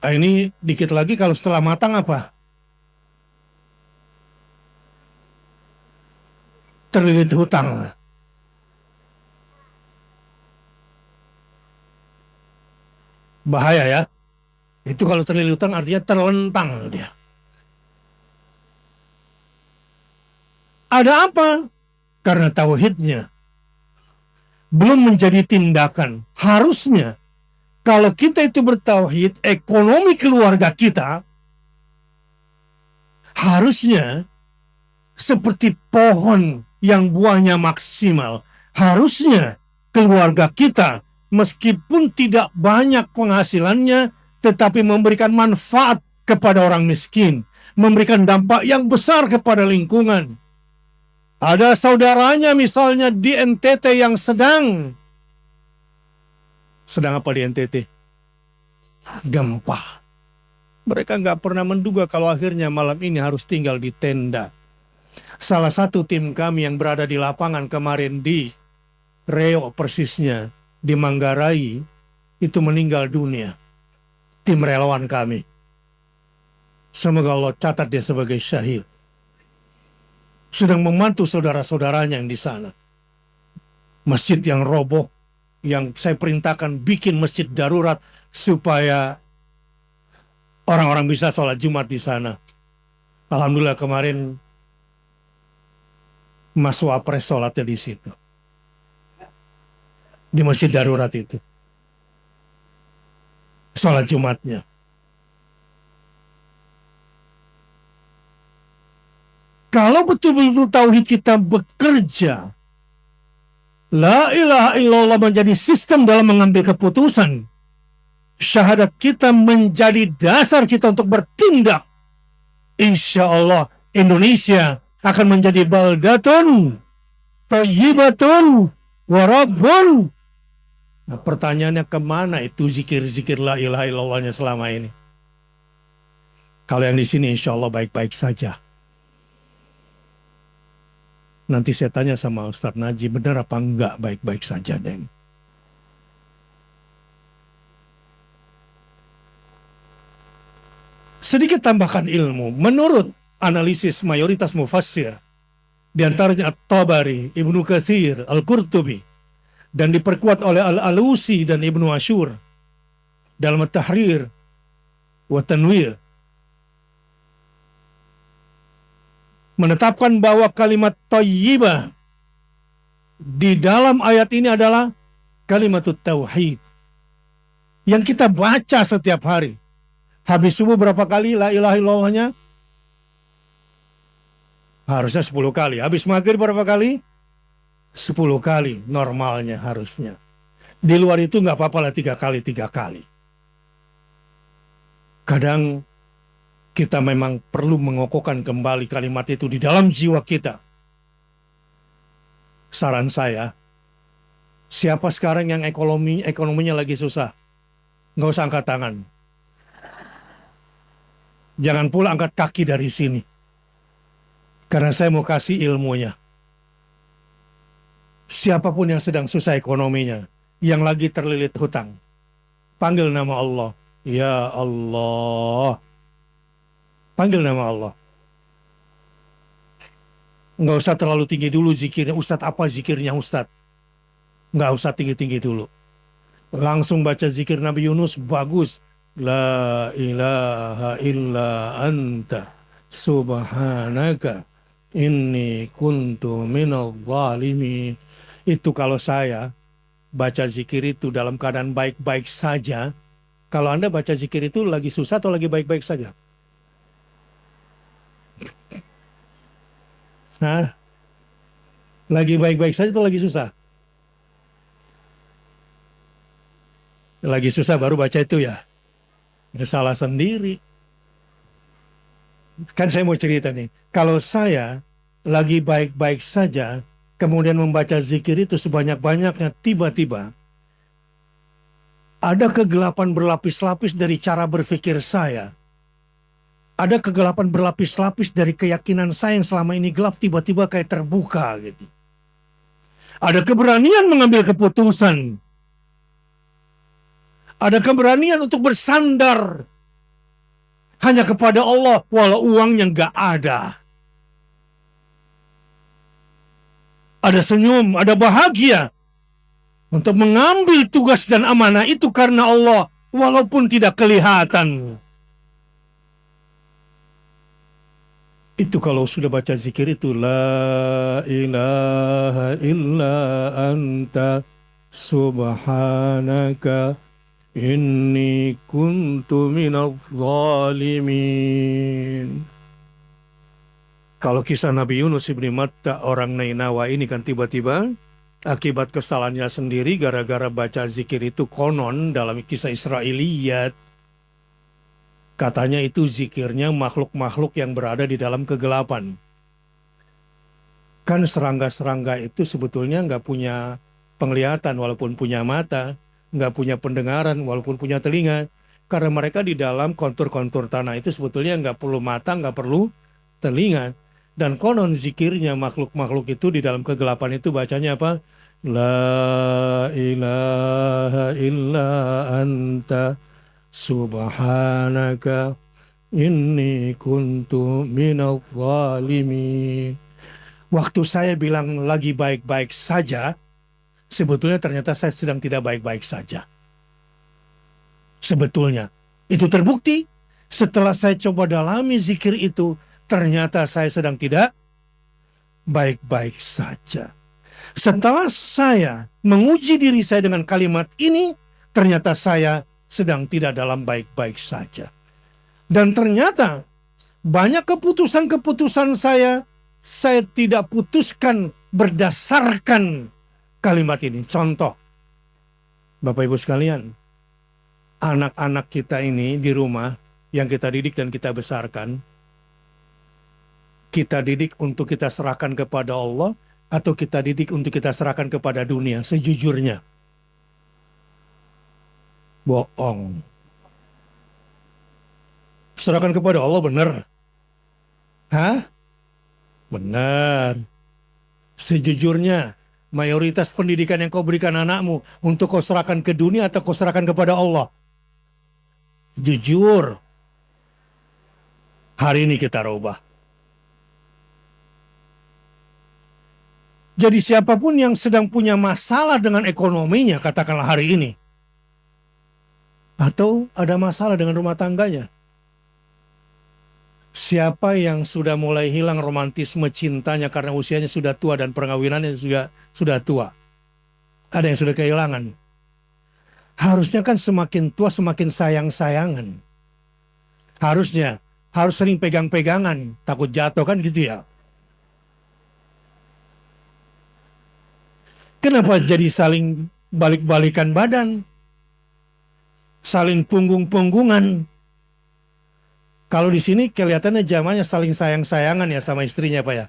ini dikit lagi kalau setelah matang apa? Terlilit hutang. Bahaya ya. Itu kalau terlilit hutang artinya terlentang dia. Ada apa? Karena tauhidnya belum menjadi tindakan. Harusnya kalau kita itu bertauhid, ekonomi keluarga kita harusnya seperti pohon yang buahnya maksimal. Harusnya keluarga kita meskipun tidak banyak penghasilannya, tetapi memberikan manfaat kepada orang miskin, memberikan dampak yang besar kepada lingkungan. Ada saudaranya misalnya di NTT yang sedang apa di NTT? Gempa. Mereka nggak pernah menduga kalau akhirnya malam ini harus tinggal di tenda. Salah satu tim kami yang berada di lapangan kemarin di Reo persisnya, di Manggarai, itu meninggal dunia. Tim relawan kami. Semoga Allah catat dia sebagai syahid. Sedang membantu saudara-saudaranya yang di sana. Masjid yang roboh, yang saya perintahkan bikin masjid darurat supaya orang-orang bisa sholat Jumat di sana. Alhamdulillah kemarin Mas Wapres sholatnya di situ. Di masjid darurat itu. Sholat Jumatnya. Kalau betul-betul tauhid kita bekerja, la ilaha illallah menjadi sistem dalam mengambil keputusan, syahadat kita menjadi dasar kita untuk bertindak, insya Allah Indonesia akan menjadi baldatun thayyibatun wa rabbun. Nah, pertanyaannya kemana itu zikir-zikir la ilaha illallahnya selama ini? Kalau yang di sini insya Allah baik-baik saja. Nanti saya tanya sama Ustadz Najib, benar apa enggak baik-baik saja, Den? Sedikit tambahkan ilmu. Menurut analisis mayoritas mufassir, di antaranya At-Tabari, Ibnu Katsir, Al-Qurtubi, dan diperkuat oleh Al-Alusi dan Ibnu Ashur dalam At-Tahrir wa Tanwir, menetapkan bahwa kalimat thayyibah di dalam ayat ini adalah kalimat tauhid yang kita baca setiap hari. Habis subuh berapa kali la ilaha illallahnya? Harusnya 10 kali. Habis maghrib berapa kali? 10 kali normalnya harusnya. Di luar itu nggak apa-apa lah 3 kali. Kadang kita memang perlu mengokohkan kembali kalimat itu di dalam jiwa kita. Saran saya, siapa sekarang yang ekonominya lagi susah? Nggak usah angkat tangan. Jangan pula angkat kaki dari sini. Karena saya mau kasih ilmunya. Siapapun yang sedang susah ekonominya, yang lagi terlilit hutang, panggil nama Allah. Ya Allah. Panggil nama Allah. Nggak usah terlalu tinggi dulu zikirnya. Ustadz, apa zikirnya Ustadz? Nggak usah tinggi-tinggi dulu. Langsung baca zikir Nabi Yunus, bagus. La ilaha illa anta subhanaka inni kuntu minal zalimin. Itu kalau saya baca zikir itu dalam keadaan baik-baik saja. Kalau Anda baca zikir itu lagi susah atau lagi baik-baik saja? Hah? Lagi baik-baik saja atau lagi susah? Lagi susah baru baca itu ya? Ya salah sendiri. Kan saya mau cerita nih. Kalau saya lagi baik-baik saja, kemudian membaca zikir itu sebanyak-banyaknya, tiba-tiba ada kegelapan berlapis-lapis dari cara berpikir saya. Ada kegelapan berlapis-lapis dari keyakinan saya yang selama ini gelap, tiba-tiba kayak terbuka gitu. Ada keberanian mengambil keputusan. Ada keberanian untuk bersandar hanya kepada Allah walau uangnya nggak ada. Ada senyum, ada bahagia untuk mengambil tugas dan amanah itu karena Allah walaupun tidak kelihatan. Itu kalau sudah baca zikir itu la ilaha illa anta subhanaka inni kuntu minadh zalimin. Kalau kisah Nabi Yunus ibn Matta, orang Nainawa ini kan tiba-tiba akibat kesalahannya sendiri gara-gara baca zikir itu, konon dalam kisah Israiliyat katanya itu zikirnya makhluk-makhluk yang berada di dalam kegelapan. Kan serangga-serangga itu sebetulnya nggak punya penglihatan walaupun punya mata, nggak punya pendengaran walaupun punya telinga. Karena mereka di dalam kontur-kontur tanah itu sebetulnya nggak perlu mata, nggak perlu telinga. Dan konon zikirnya makhluk-makhluk itu di dalam kegelapan itu bacanya apa? La ilaha illa anta subhanaka inni kuntu minadh zalimin. Waktu saya bilang lagi baik-baik saja, sebetulnya ternyata saya sedang tidak baik-baik saja. Sebetulnya itu terbukti setelah saya coba dalami zikir itu, ternyata saya sedang tidak baik-baik saja. Setelah saya menguji diri saya dengan kalimat ini, ternyata saya sedang tidak dalam baik-baik saja. Dan ternyata banyak keputusan-keputusan saya tidak putuskan berdasarkan kalimat ini. Contoh, Bapak Ibu sekalian, anak-anak kita ini di rumah yang kita didik dan kita besarkan, Kita didik untuk kita serahkan kepada Allah atau kita didik untuk kita serahkan kepada dunia? Sejujurnya, bohong. Serahkan kepada Allah benar? Hah? Benar. Sejujurnya, mayoritas pendidikan yang kau berikan anakmu untuk kau serahkan ke dunia atau kau serahkan kepada Allah? Jujur. Hari ini kita rubah. Jadi siapapun yang sedang punya masalah dengan ekonominya, katakanlah hari ini, atau ada masalah dengan rumah tangganya, siapa yang sudah mulai hilang romantisme cintanya karena usianya sudah tua dan perkawinannya sudah tua? Ada yang sudah kehilangan. Harusnya kan semakin tua semakin sayang-sayangan. Harusnya harus sering pegang-pegangan, takut jatuh kan gitu ya. Kenapa jadi saling balik-balikan badan? Saling punggung-punggungan. Kalau di sini kelihatannya zamannya saling sayang-sayangan ya sama istrinya Pak ya.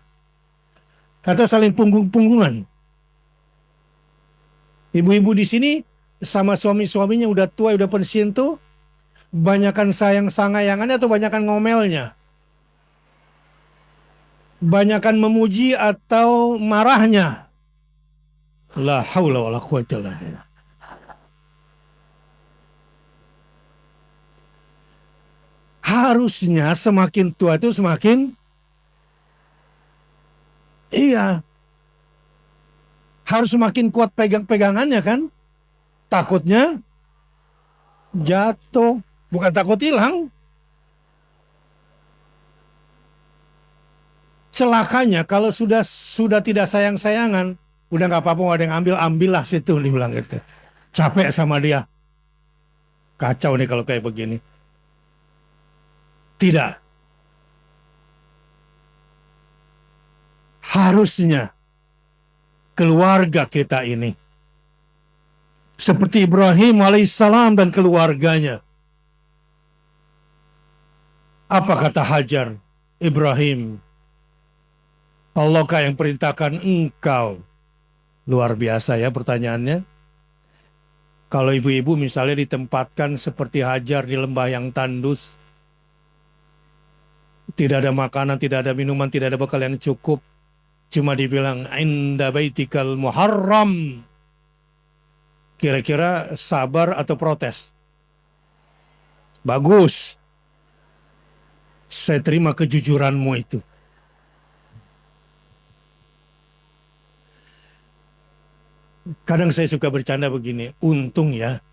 Atau saling punggung-punggungan. Ibu-ibu di sini sama suami-suaminya udah tua, udah pensiun tuh, banyakan sayang-sangayangannya atau banyakan ngomelnya? Banyakan memuji atau marahnya? La haula wala quwwata illa billah. Harusnya semakin tua itu semakin harus semakin kuat pegangannya kan? Takutnya jatuh, bukan takut hilang. Celakanya kalau sudah tidak sayang-sayangan, udah nggak apa-apa, ada yang ambil lah situ, dibilang gitu. Capek sama dia. Kacau nih kalau kayak begini. Tidak. Harusnya keluarga kita ini seperti Ibrahim alaihissalam dan keluarganya. Apa kata Hajar? Ibrahim, Allahkah yang perintahkan engkau? Luar biasa ya pertanyaannya. Kalau ibu-ibu misalnya ditempatkan seperti Hajar di lembah yang tandus, tidak ada makanan, tidak ada minuman, tidak ada bekal yang cukup, cuma dibilang inda baitikal muharram, kira-kira sabar atau protes? Bagus, saya terima kejujuranmu itu. Kadang saya suka bercanda begini, untung ya,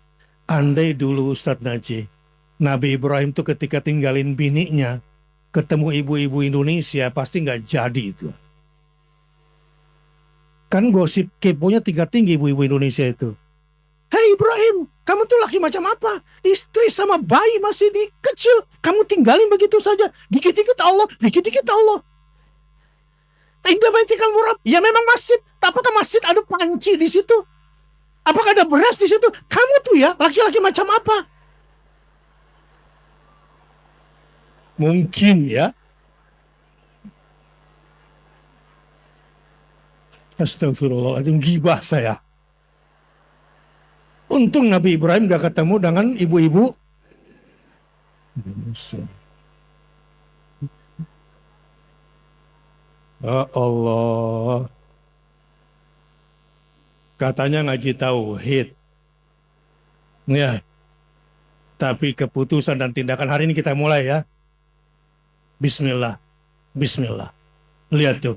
andai dulu Ustadz Najih, Nabi Ibrahim tuh ketika tinggalin bininya, ketemu ibu-ibu Indonesia, pasti nggak jadi itu. Kan gosip keponya tingkat tinggi ibu-ibu Indonesia itu. Hei Ibrahim, kamu tuh laki macam apa? Istri sama bayi masih kecil, kamu tinggalin begitu saja. Dikit-dikit Allah, dikit-dikit Allah. Indah baitikal murab, ya memang masjid. Apakah masjid ada panci di situ? Apakah ada beras di situ? Kamu tuh ya laki-laki macam apa? Mungkin ya. Astagfirullahaladzim, gibah saya. Untung Nabi Ibrahim gak ketemu dengan ibu-ibu. Ya Allah. Katanya ngaji tauhid. Ya. Tapi keputusan dan tindakan hari ini kita mulai ya. Bismillah. Bismillah. Lihat tuh.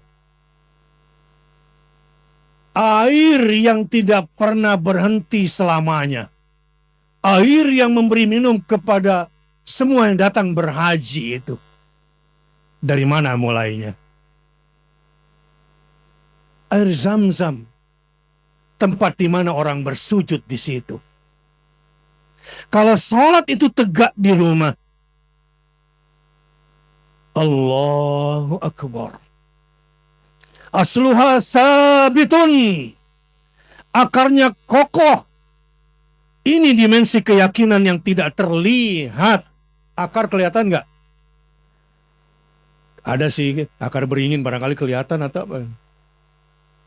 Air yang tidak pernah berhenti selamanya. Air yang memberi minum kepada semua yang datang berhaji itu. Dari mana mulainya? Air Zam-Zam. Tempat di mana orang bersujud di situ. Kalau sholat itu tegak di rumah. Allahu Akbar. Asluha sabitun. Akarnya kokoh. Ini dimensi keyakinan yang tidak terlihat. Akar kelihatan nggak? Ada sih akar beringin barangkali kelihatan atau apa.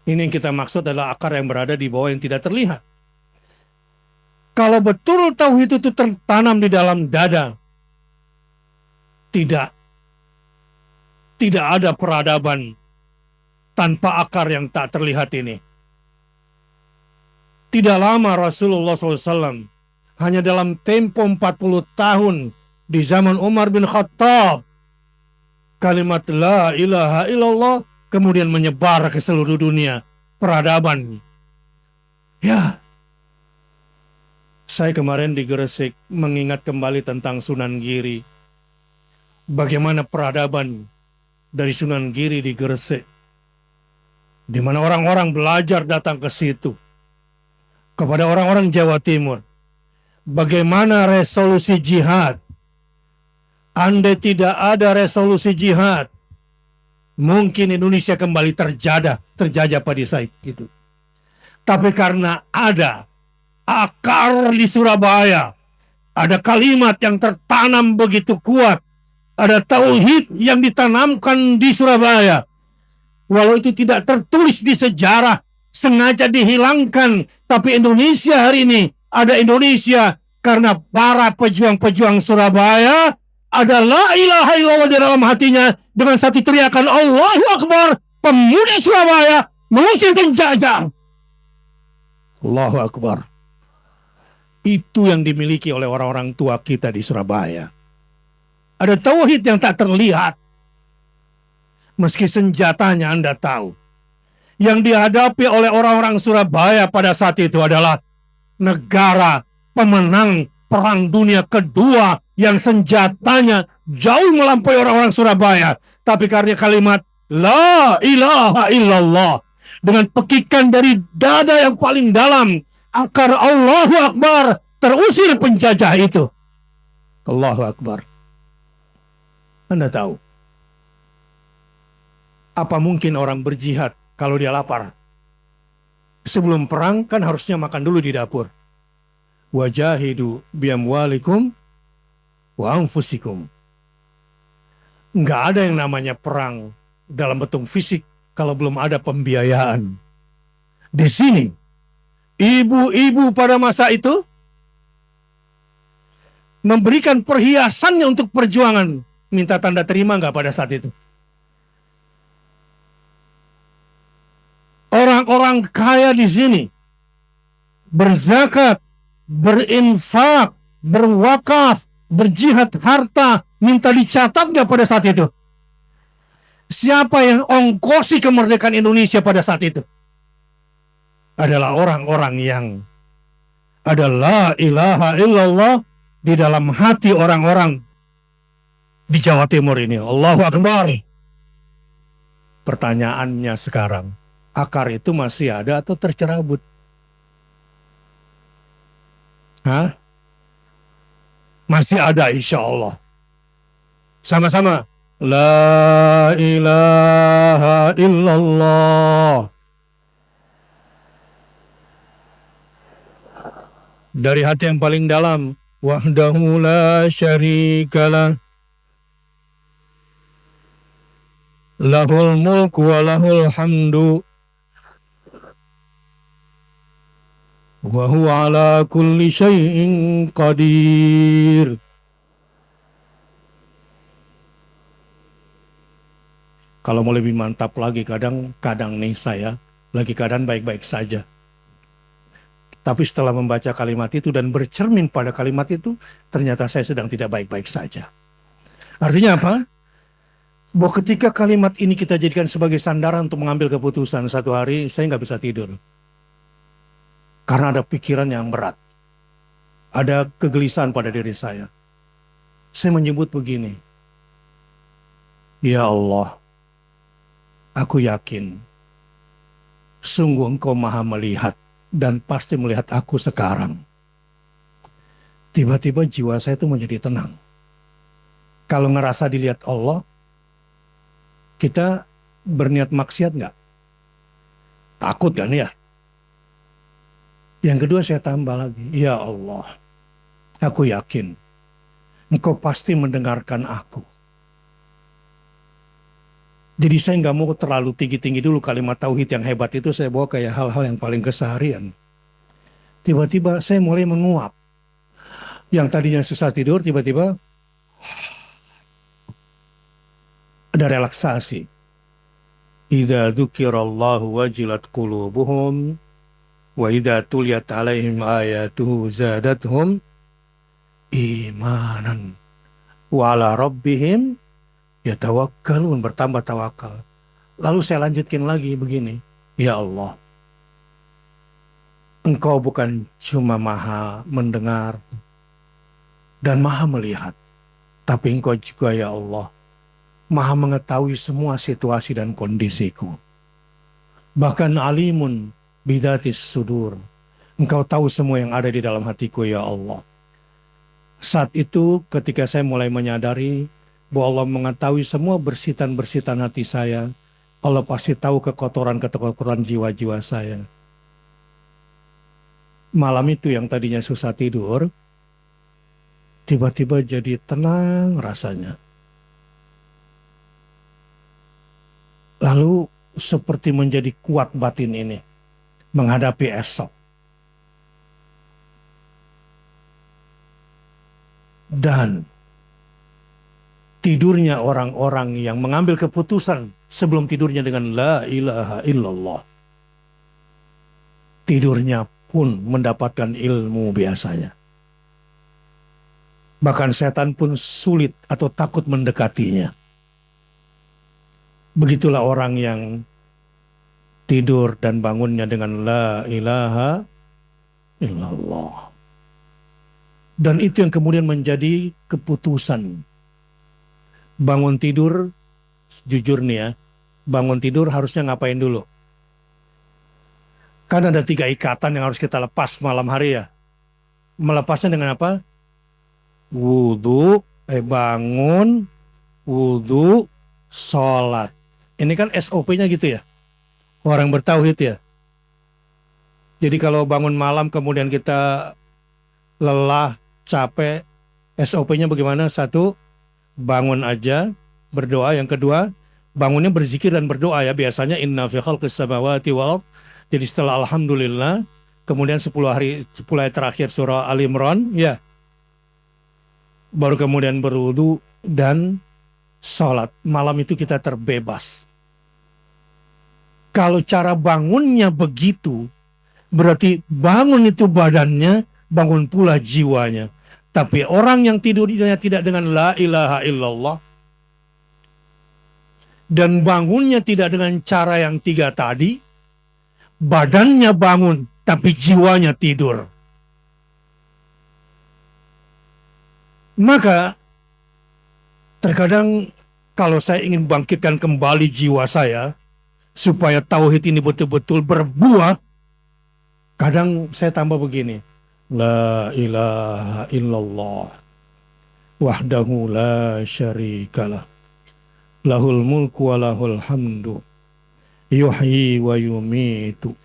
Ini yang kita maksud adalah akar yang berada di bawah yang tidak terlihat. Kalau betul tauhid itu tertanam di dalam dada, tidak ada peradaban tanpa akar yang tak terlihat ini. Tidak lama Rasulullah SAW, hanya dalam tempo 40 tahun di zaman Umar bin Khattab, kalimat la ilaha illallah kemudian menyebar ke seluruh dunia, peradaban. Ya, saya kemarin di Gresik mengingat kembali tentang Sunan Giri. Bagaimana peradaban dari Sunan Giri di Gresik, di mana orang-orang belajar datang ke situ. Kepada orang-orang Jawa Timur, bagaimana resolusi jihad. Andai tidak ada resolusi jihad, mungkin Indonesia kembali terjajah pada saat itu. Tapi karena ada akar di Surabaya, ada kalimat yang tertanam begitu kuat, ada tauhid yang ditanamkan di Surabaya, walau itu tidak tertulis di sejarah, sengaja dihilangkan, tapi Indonesia hari ini ada Indonesia karena para pejuang-pejuang Surabaya ada la ilaha illallah di dalam hatinya. Dengan satu teriakan Allahu Akbar, pemuda Surabaya mengusir penjajah. Allahu Akbar. Itu yang dimiliki oleh orang-orang tua kita di Surabaya. Ada tauhid yang tak terlihat. Meski senjatanya Anda tahu, yang dihadapi oleh orang-orang Surabaya pada saat itu adalah negara pemenang Perang Dunia Kedua yang senjatanya jauh melampaui orang-orang Surabaya. Tapi karena kalimat la ilaha illallah, dengan pekikan dari dada yang paling dalam, akar Allahu Akbar, terusir penjajah itu. Allahu Akbar. Anda tahu, apa mungkin orang berjihad kalau dia lapar? Sebelum perang kan harusnya makan dulu di dapur. Wajahidu biamwalikum wa anfusikum. Nggak ada yang namanya perang dalam bentuk fisik kalau belum ada pembiayaan. Di sini, ibu-ibu pada masa itu memberikan perhiasannya untuk perjuangan. Minta tanda terima nggak pada saat itu? Orang-orang kaya di sini berzakat, berinfak, berwakaf, berjihad harta, minta dicatat nggak pada saat itu? Siapa yang ongkosi kemerdekaan Indonesia pada saat itu? Adalah orang-orang yang ada la ilaha illallah di dalam hati orang-orang di Jawa Timur ini. Allahu Akbar. Pertanyaannya sekarang, akar itu masih ada atau tercerabut? Hah? Masih ada insya Allah. Sama-sama. La ilaha illallah. Dari hati yang paling dalam. Wahdahu la syarikalah. Lahul mulku wa lahul hamdu. Wa huwa ala kulli syai'in qadir. Kalau mau lebih mantap lagi, kadang nih saya lagi keadaan baik-baik saja. Tapi setelah membaca kalimat itu dan bercermin pada kalimat itu, ternyata saya sedang tidak baik-baik saja. Artinya apa? Bahwa ketika kalimat ini kita jadikan sebagai sandaran untuk mengambil keputusan, satu hari saya nggak bisa tidur. Karena ada pikiran yang berat. Ada kegelisahan pada diri saya. Saya menyebut begini. Ya Allah, aku yakin sungguh Engkau Maha melihat dan pasti melihat aku sekarang. Tiba-tiba jiwa saya itu menjadi tenang. Kalau ngerasa dilihat Allah, kita berniat maksiat nggak? Takut kan ya? Yang kedua saya tambah lagi, ya Allah, aku yakin Engkau pasti mendengarkan aku. Jadi saya nggak mau terlalu tinggi-tinggi dulu kalimat tauhid yang hebat itu, saya bawa kayak hal-hal yang paling keseharian. Tiba-tiba saya mulai menguap. Yang tadinya susah tidur, tiba-tiba ada relaksasi. Idza dzukirallahu wajilat qulubuhum wa idza tuliyat alaihim ayatuhu zadatuhum imanan wa ala rabbihim yatawakkalun, bertambah tawakal. Lalu saya lanjutkan lagi begini, ya Allah, Engkau bukan cuma maha mendengar dan maha melihat, tapi Engkau juga ya Allah maha mengetahui semua situasi dan kondisiku. Bahkan alimun bidatis sudur, Engkau tahu semua yang ada di dalam hatiku ya Allah. Saat itu ketika saya mulai menyadari bahwa Allah mengetahui semua bersitan-bersitan hati saya, Allah pasti tahu kekotoran-kekotoran jiwa-jiwa saya. Malam itu yang tadinya susah tidur, tiba-tiba jadi tenang rasanya. Lalu seperti menjadi kuat batin ini menghadapi esok. Dan tidurnya orang-orang yang mengambil keputusan sebelum tidurnya dengan la ilaha illallah, tidurnya pun mendapatkan ilmu biasanya. Bahkan setan pun sulit atau takut mendekatinya. Begitulah orang yang tidur dan bangunnya dengan la ilaha illallah. Dan itu yang kemudian menjadi keputusan. Bangun tidur, jujur nih ya, bangun tidur harusnya ngapain dulu? Kan ada 3 ikatan yang harus kita lepas malam hari ya. Melepasnya dengan apa? Bangun, wudhu, sholat. Ini kan SOP-nya gitu ya. Orang bertauhid ya. Jadi kalau bangun malam kemudian kita lelah, capek, SOP-nya bagaimana? 1, bangun aja, berdoa. Yang kedua, bangunnya berzikir dan berdoa ya. Biasanya inna fi khalqis samawati wal ardh. Jadi setelah alhamdulillah, kemudian 10 ayat terakhir surah Al Imran ya. Baru kemudian berwudu dan sholat. Malam itu kita terbebas. Kalau cara bangunnya begitu, berarti bangun itu badannya, bangun pula jiwanya. Tapi orang yang tidurnya tidak dengan la ilaha illallah, dan bangunnya tidak dengan cara yang 3 tadi, badannya bangun, tapi jiwanya tidur. Maka terkadang kalau saya ingin bangkitkan kembali jiwa saya, supaya tauhid ini betul-betul berbuah, kadang saya tambah begini. La ilaha illallah wahdahu la syarikalah lahul mulku wa lahul hamdu yuhyi wa yumitu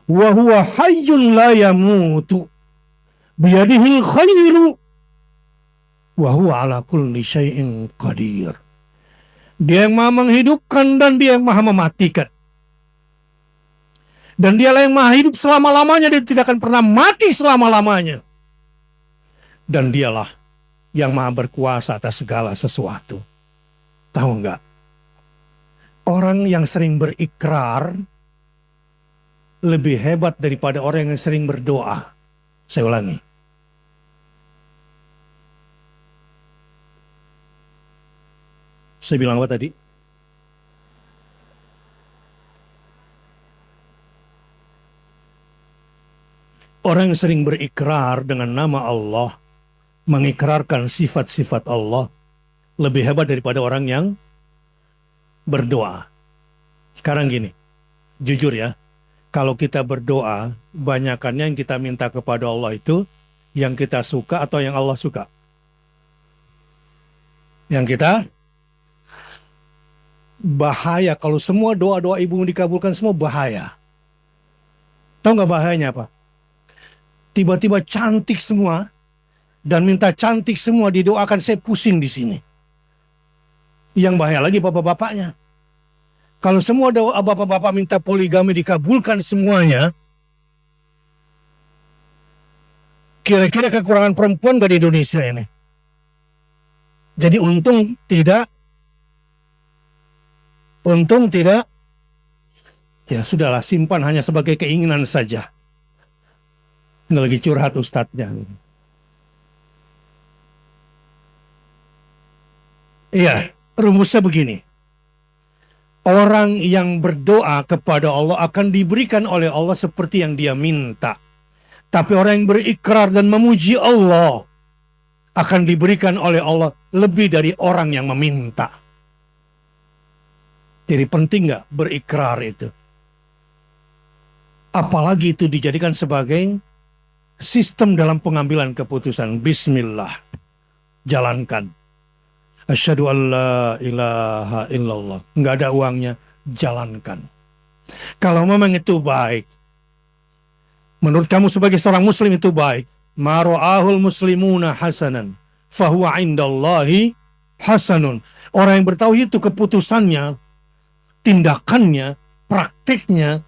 wa huwa hayyun la yamutu biyadihil khairu wa huwa ala kulli syai'in qadir. Dia yang maha menghidupkan dan dia yang maha mematikan. Dan dialah yang maha hidup selama-lamanya, dia tidak akan pernah mati selama-lamanya. Dan dialah yang maha berkuasa atas segala sesuatu. Tahu enggak? Orang yang sering berikrar lebih hebat daripada orang yang sering berdoa. Saya ulangi. Saya bilang apa tadi? Orang yang sering berikrar dengan nama Allah, mengikrarkan sifat-sifat Allah, lebih hebat daripada orang yang berdoa. Sekarang gini, jujur ya, kalau kita berdoa, banyakannya yang kita minta kepada Allah itu yang kita suka atau yang Allah suka? Yang kita bahaya kalau semua doa-doa ibumu dikabulkan, semua bahaya. Tahu nggak bahayanya apa? Tiba-tiba cantik semua dan minta cantik semua didoakan, saya pusing di sini. Yang bahaya lagi bapak-bapaknya. Kalau semua doa bapak-bapak minta poligami dikabulkan semuanya, kira-kira kekurangan perempuan gak di Indonesia ini? Jadi untung tidak, ya sudahlah, simpan hanya sebagai keinginan saja. Ini lagi curhat ustadznya. Iya, rumusnya begini. Orang yang berdoa kepada Allah akan diberikan oleh Allah seperti yang dia minta. Tapi orang yang berikrar dan memuji Allah akan diberikan oleh Allah lebih dari orang yang meminta. Jadi penting nggak berikrar itu? Apalagi itu dijadikan sebagai sistem dalam pengambilan keputusan. Bismillah, jalankan. Asyhadu an la ilaha illallah. Nggak ada uangnya, jalankan. Kalau memang itu baik, menurut kamu sebagai seorang muslim itu baik, ma ra'ahul muslimuna hasanan fahuwa indallahi hasanun. Orang yang bertauhid itu keputusannya, tindakannya, praktiknya,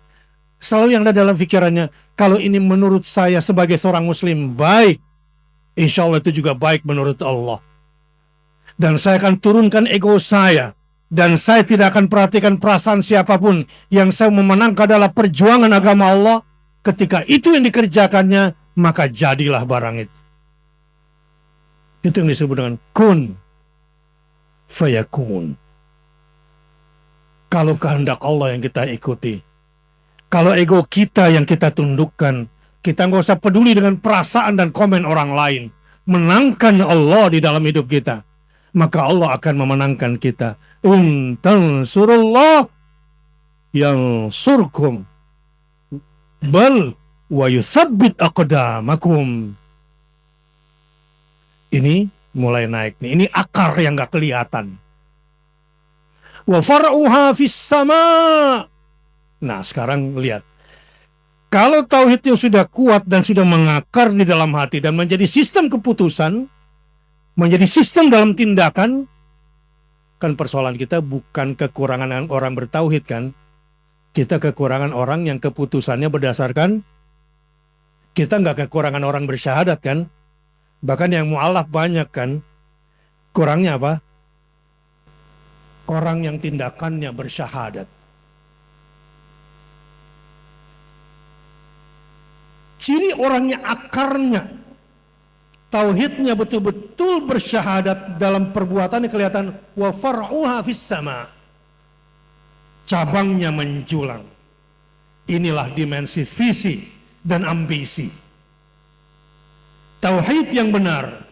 selalu yang ada dalam pikirannya, kalau ini menurut saya sebagai seorang muslim baik, insya Allah itu juga baik menurut Allah. Dan saya akan turunkan ego saya. Dan saya tidak akan perhatikan perasaan siapapun. Yang saya memenangkan adalah perjuangan agama Allah. Ketika itu yang dikerjakannya, maka jadilah barang itu. Itu yang disebut dengan kun fayakun. Kalau kehendak Allah yang kita ikuti, kalau ego kita yang kita tundukkan, kita nggak usah peduli dengan perasaan dan komen orang lain. Menangkan Allah di dalam hidup kita, maka Allah akan memenangkan kita. Tansurullah yang surkum bal wa yuthabbit aqdamakum. Ini mulai naik nih. Ini akar yang gak kelihatan. Wa far'uha fis sama. Nah, sekarang lihat. Kalau tauhidnya sudah kuat dan sudah mengakar di dalam hati dan menjadi sistem keputusan, menjadi sistem dalam tindakan, kan persoalan kita bukan kekurangan orang bertauhid kan. Kita kekurangan orang yang keputusannya berdasarkan, kita nggak kekurangan orang bersyahadat kan. Bahkan yang mu'alaf banyak kan. Kurangnya apa? Orang yang tindakannya bersyahadat. Ciri orangnya akarnya, tauhidnya betul-betul bersyahadat dalam perbuatannya kelihatan. Wa far'uha fis sama. Cabangnya menjulang. Inilah dimensi visi dan ambisi. Tauhid yang benar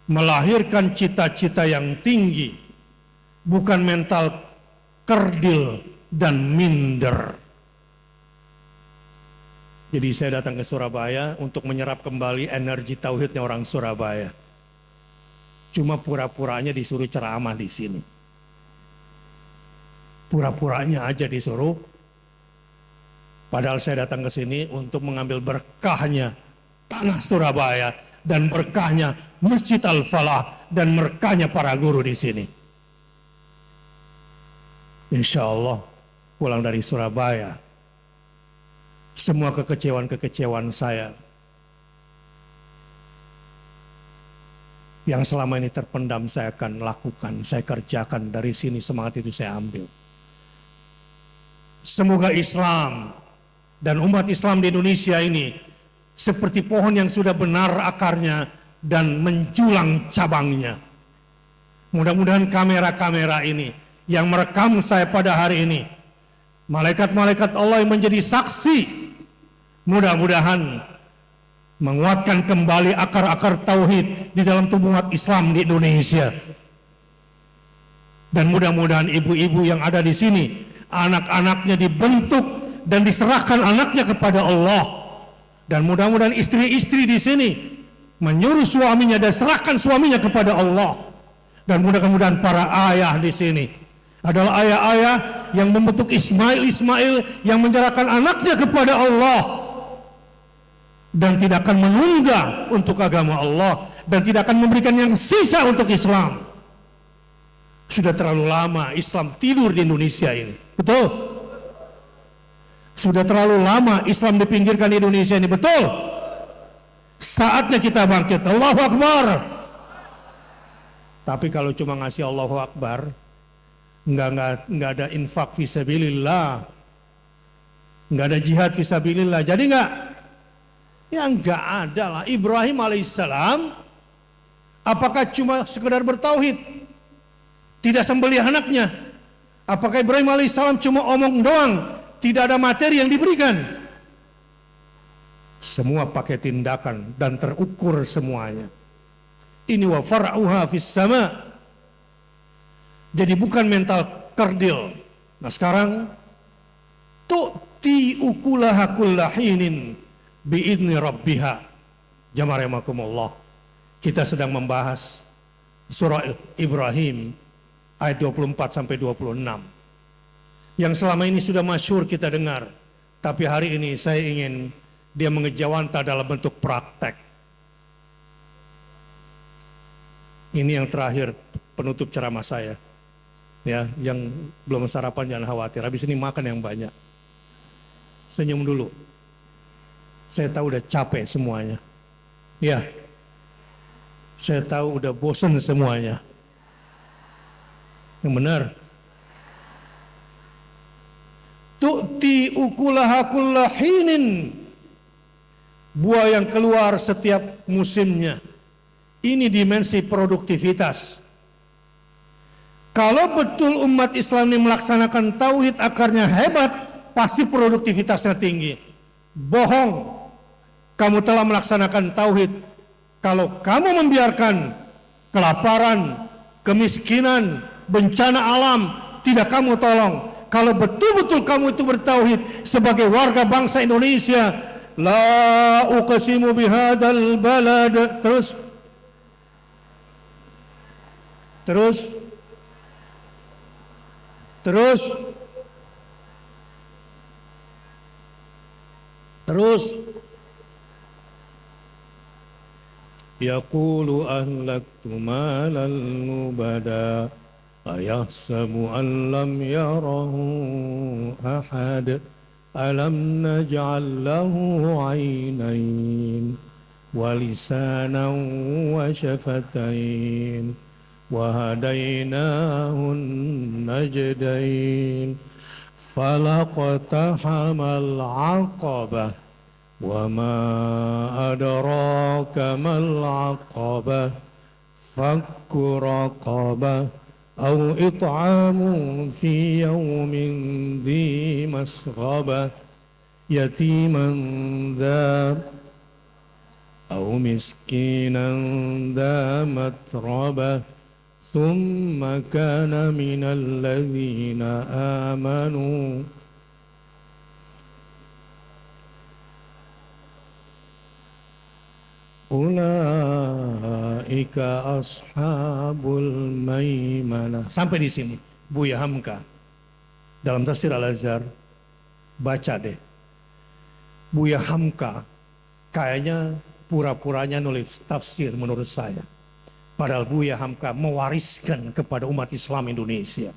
melahirkan cita-cita yang tinggi, bukan mental kerdil dan minder. Jadi saya datang ke Surabaya untuk menyerap kembali energi tauhidnya orang Surabaya. Cuma pura-puranya disuruh ceramah di sini. Pura-puranya aja disuruh. Padahal saya datang ke sini untuk mengambil berkahnya tanah Surabaya dan berkahnya Masjid Al-Falah dan berkahnya para guru di sini. Insya Allah pulang dari Surabaya, semua kekecewaan saya yang selama ini terpendam saya akan lakukan, saya kerjakan. Dari sini semangat itu saya ambil. Semoga Islam dan umat Islam di Indonesia ini seperti pohon yang sudah benar akarnya dan menjulang cabangnya. Mudah-mudahan kamera-kamera ini yang merekam saya pada hari ini, malaikat-malaikat Allah yang menjadi saksi, mudah-mudahan menguatkan kembali akar-akar tauhid di dalam tubuh umat Islam di Indonesia. Dan mudah-mudahan ibu-ibu yang ada di sini, anak-anaknya dibentuk dan diserahkan anaknya kepada Allah. Dan mudah-mudahan istri-istri di sini menyuruh suaminya dan serahkan suaminya kepada Allah. Dan mudah-mudahan para ayah di sini adalah ayah-ayah yang membentuk Ismail yang menyerahkan anaknya kepada Allah dan tidak akan menunda untuk agama Allah dan tidak akan memberikan yang sisa untuk Islam. Sudah terlalu lama Islam tidur di Indonesia ini. Betul? Sudah terlalu lama Islam dipinggirkan di Indonesia ini. Betul? Saatnya kita bangkit. Allahu Akbar. Tapi kalau cuma ngasih Allahu Akbar, nggak ada infak fisabilillah, nggak ada jihad fisabilillah. Jadi nggak ada lah. Ibrahim alaihissalam, apakah cuma sekedar bertauhid? Tidak sembelih anaknya. Apakah Ibrahim alaihissalam cuma omong doang? Tidak ada materi yang diberikan. Semua pakai tindakan dan terukur semuanya. Ini wa far'uha fis sama. Jadi bukan mental kerdil. Nah sekarang tu'ti ukulaha kullahinin bi'idni rabbiha. Jamaah rahimakumullah. Kita sedang membahas surah Ibrahim ayat 24 sampai 26. Yang selama ini sudah masyhur kita dengar, tapi hari ini saya ingin dia mengejawanta dalam bentuk praktek. Ini yang terakhir penutup ceramah saya. Ya, yang belum sarapan jangan khawatir. Habis ini makan yang banyak. Senyum dulu. Saya tahu udah capek semuanya. Ya. Saya tahu udah bosan semuanya. Yang benar. Tu'ti ukulaha kullahinin. Buah yang keluar setiap musimnya. Ini dimensi produktivitas. Kalau betul umat Islam ini melaksanakan tauhid akarnya hebat, pasti produktivitasnya tinggi. Bohong. Kamu telah melaksanakan tauhid. Kalau kamu membiarkan kelaparan, kemiskinan, bencana alam, tidak kamu tolong. Kalau betul-betul kamu itu bertauhid sebagai warga bangsa Indonesia, la uqsimu bihadzal balad, terus yaqulu ahlaktu malal mubada ayahsabu an lam yarahu ahad alam naj'al lahu aynayn wa lisanan wa shafatain wa hadainahu najdain falaqtahamal aqabah wa ma adraka mal aqabah fakku raqabah أو إطعام في يوم ذي مسغبة يتيما ذا أو مسكينا ذا متربة ثم كان من الذين آمنوا Ulaika ashabul maimanah. Sampai di sini Buya Hamka dalam tafsir Al-Azhar, baca deh. Buya Hamka kayaknya pura-puranya nulis tafsir menurut saya. Padahal Buya Hamka mewariskan kepada umat Islam Indonesia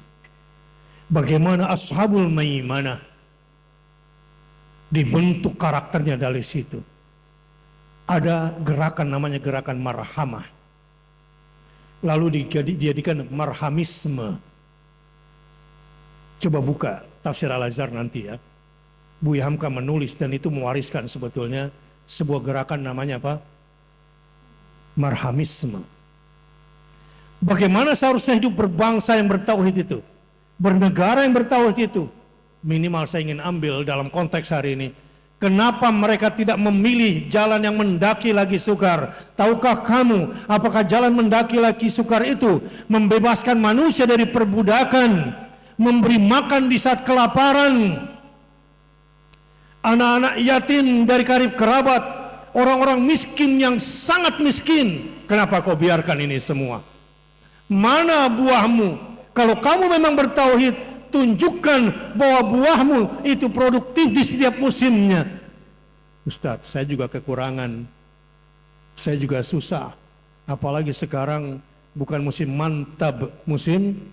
bagaimana ashabul maimanah dibentuk karakternya dari situ. Ada gerakan namanya gerakan marhamah. Lalu dijadikan marhamisme. Coba buka tafsir Al-Azhar nanti ya. Buya Hamka menulis dan itu mewariskan sebetulnya sebuah gerakan namanya apa? Marhamisme. Bagaimana seharusnya hidup berbangsa yang bertauhid itu? Bernegara yang bertauhid itu? Minimal saya ingin ambil dalam konteks hari ini. Kenapa mereka tidak memilih jalan yang mendaki lagi sukar? Tahukah kamu apakah jalan mendaki lagi sukar itu membebaskan manusia dari perbudakan, memberi makan di saat kelaparan, anak-anak yatim dari karib kerabat, orang-orang miskin yang sangat miskin? Kenapa kau biarkan ini semua? Mana buahmu? Kalau kamu memang bertauhid, tunjukkan bahwa buahmu itu produktif di setiap musimnya. Ustadz, saya juga kekurangan. Saya juga susah. Apalagi sekarang bukan musim mantab, musim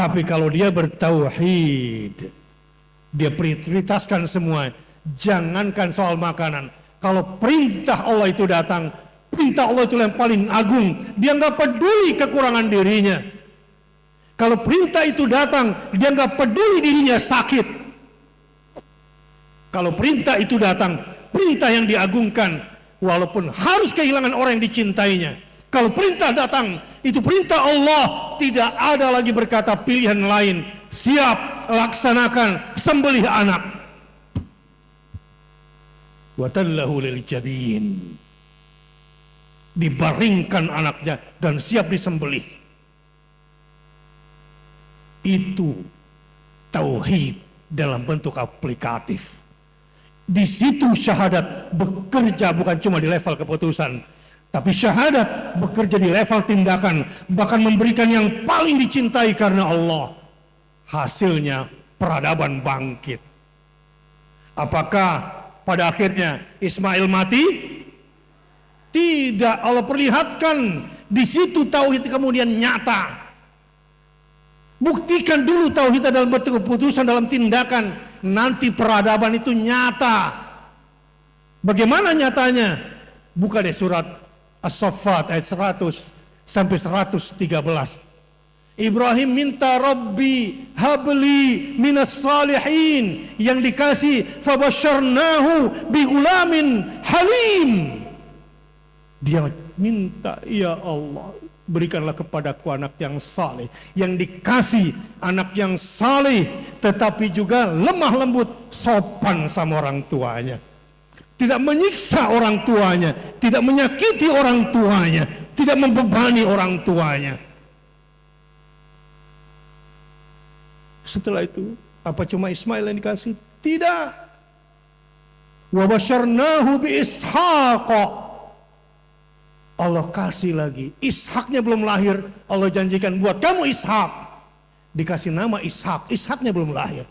Tapi kalau dia bertauhid, dia prioritaskan semua. Jangankan soal makanan. Kalau perintah Allah itu datang, perintah Allah itu yang paling agung. Dia nggak peduli kekurangan dirinya. Kalau perintah itu datang, dia nggak peduli dirinya sakit. Kalau perintah itu datang, perintah yang diagungkan, walaupun harus kehilangan orang yang dicintainya. Kalau perintah datang, itu perintah Allah, tidak ada lagi berkata pilihan lain. Siap, laksanakan, sembelih anak. Watallahu lil jabin. Dibaringkan anaknya dan siap disembelih. Itu tauhid dalam bentuk aplikatif. Di situ syahadat bekerja bukan cuma di level keputusan, tapi syahadat bekerja di level tindakan, bahkan memberikan yang paling dicintai karena Allah. Hasilnya peradaban bangkit. Apakah pada akhirnya Ismail mati? Tidak, Allah perlihatkan di situ tauhid kemudian nyata. Buktikan dulu tauhid dalam bentuk keputusan, dalam tindakan. Nanti peradaban itu nyata. Bagaimana nyatanya? Buka deh surat As-Saffat ayat 100 sampai 113. Ibrahim minta Rabbi habli minas salihin, yang dikasih fabasyarnahu bigulamin halim. Dia minta, ya Allah, berikanlah kepadaku anak yang saleh. Yang dikasih anak yang saleh, tetapi juga lemah lembut, sopan sama orang tuanya. Tidak menyiksa orang tuanya, tidak menyakiti orang tuanya, tidak membebani orang tuanya. Setelah itu, apa cuma Ismail yang dikasih? Tidak. Wa basyarnahu bi Ishaq. Allah kasih lagi. Ishaknya belum lahir, Allah janjikan buat kamu Ishak. Dikasih nama Ishak, Ishaknya belum lahir.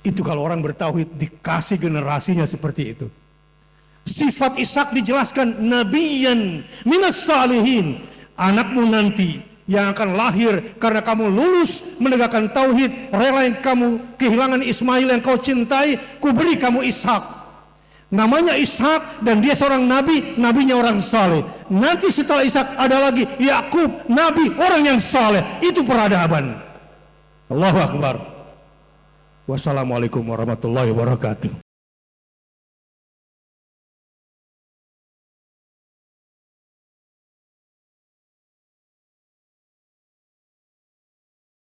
Itu kalau orang bertauhid dikasih generasinya seperti itu. Sifat Ishak dijelaskan nabiyan minas salihin. Anakmu nanti yang akan lahir karena kamu lulus menegakkan tauhid, relain kamu kehilangan Ismail yang kau cintai, kuberi kamu Ishak. Namanya Ishak dan dia seorang nabi, nabinya orang saleh. Nanti setelah Ishak ada lagi Yakub, nabi, orang yang saleh. Itu peradaban. Allahu Akbar. Wassalamualaikum warahmatullahi wabarakatuh.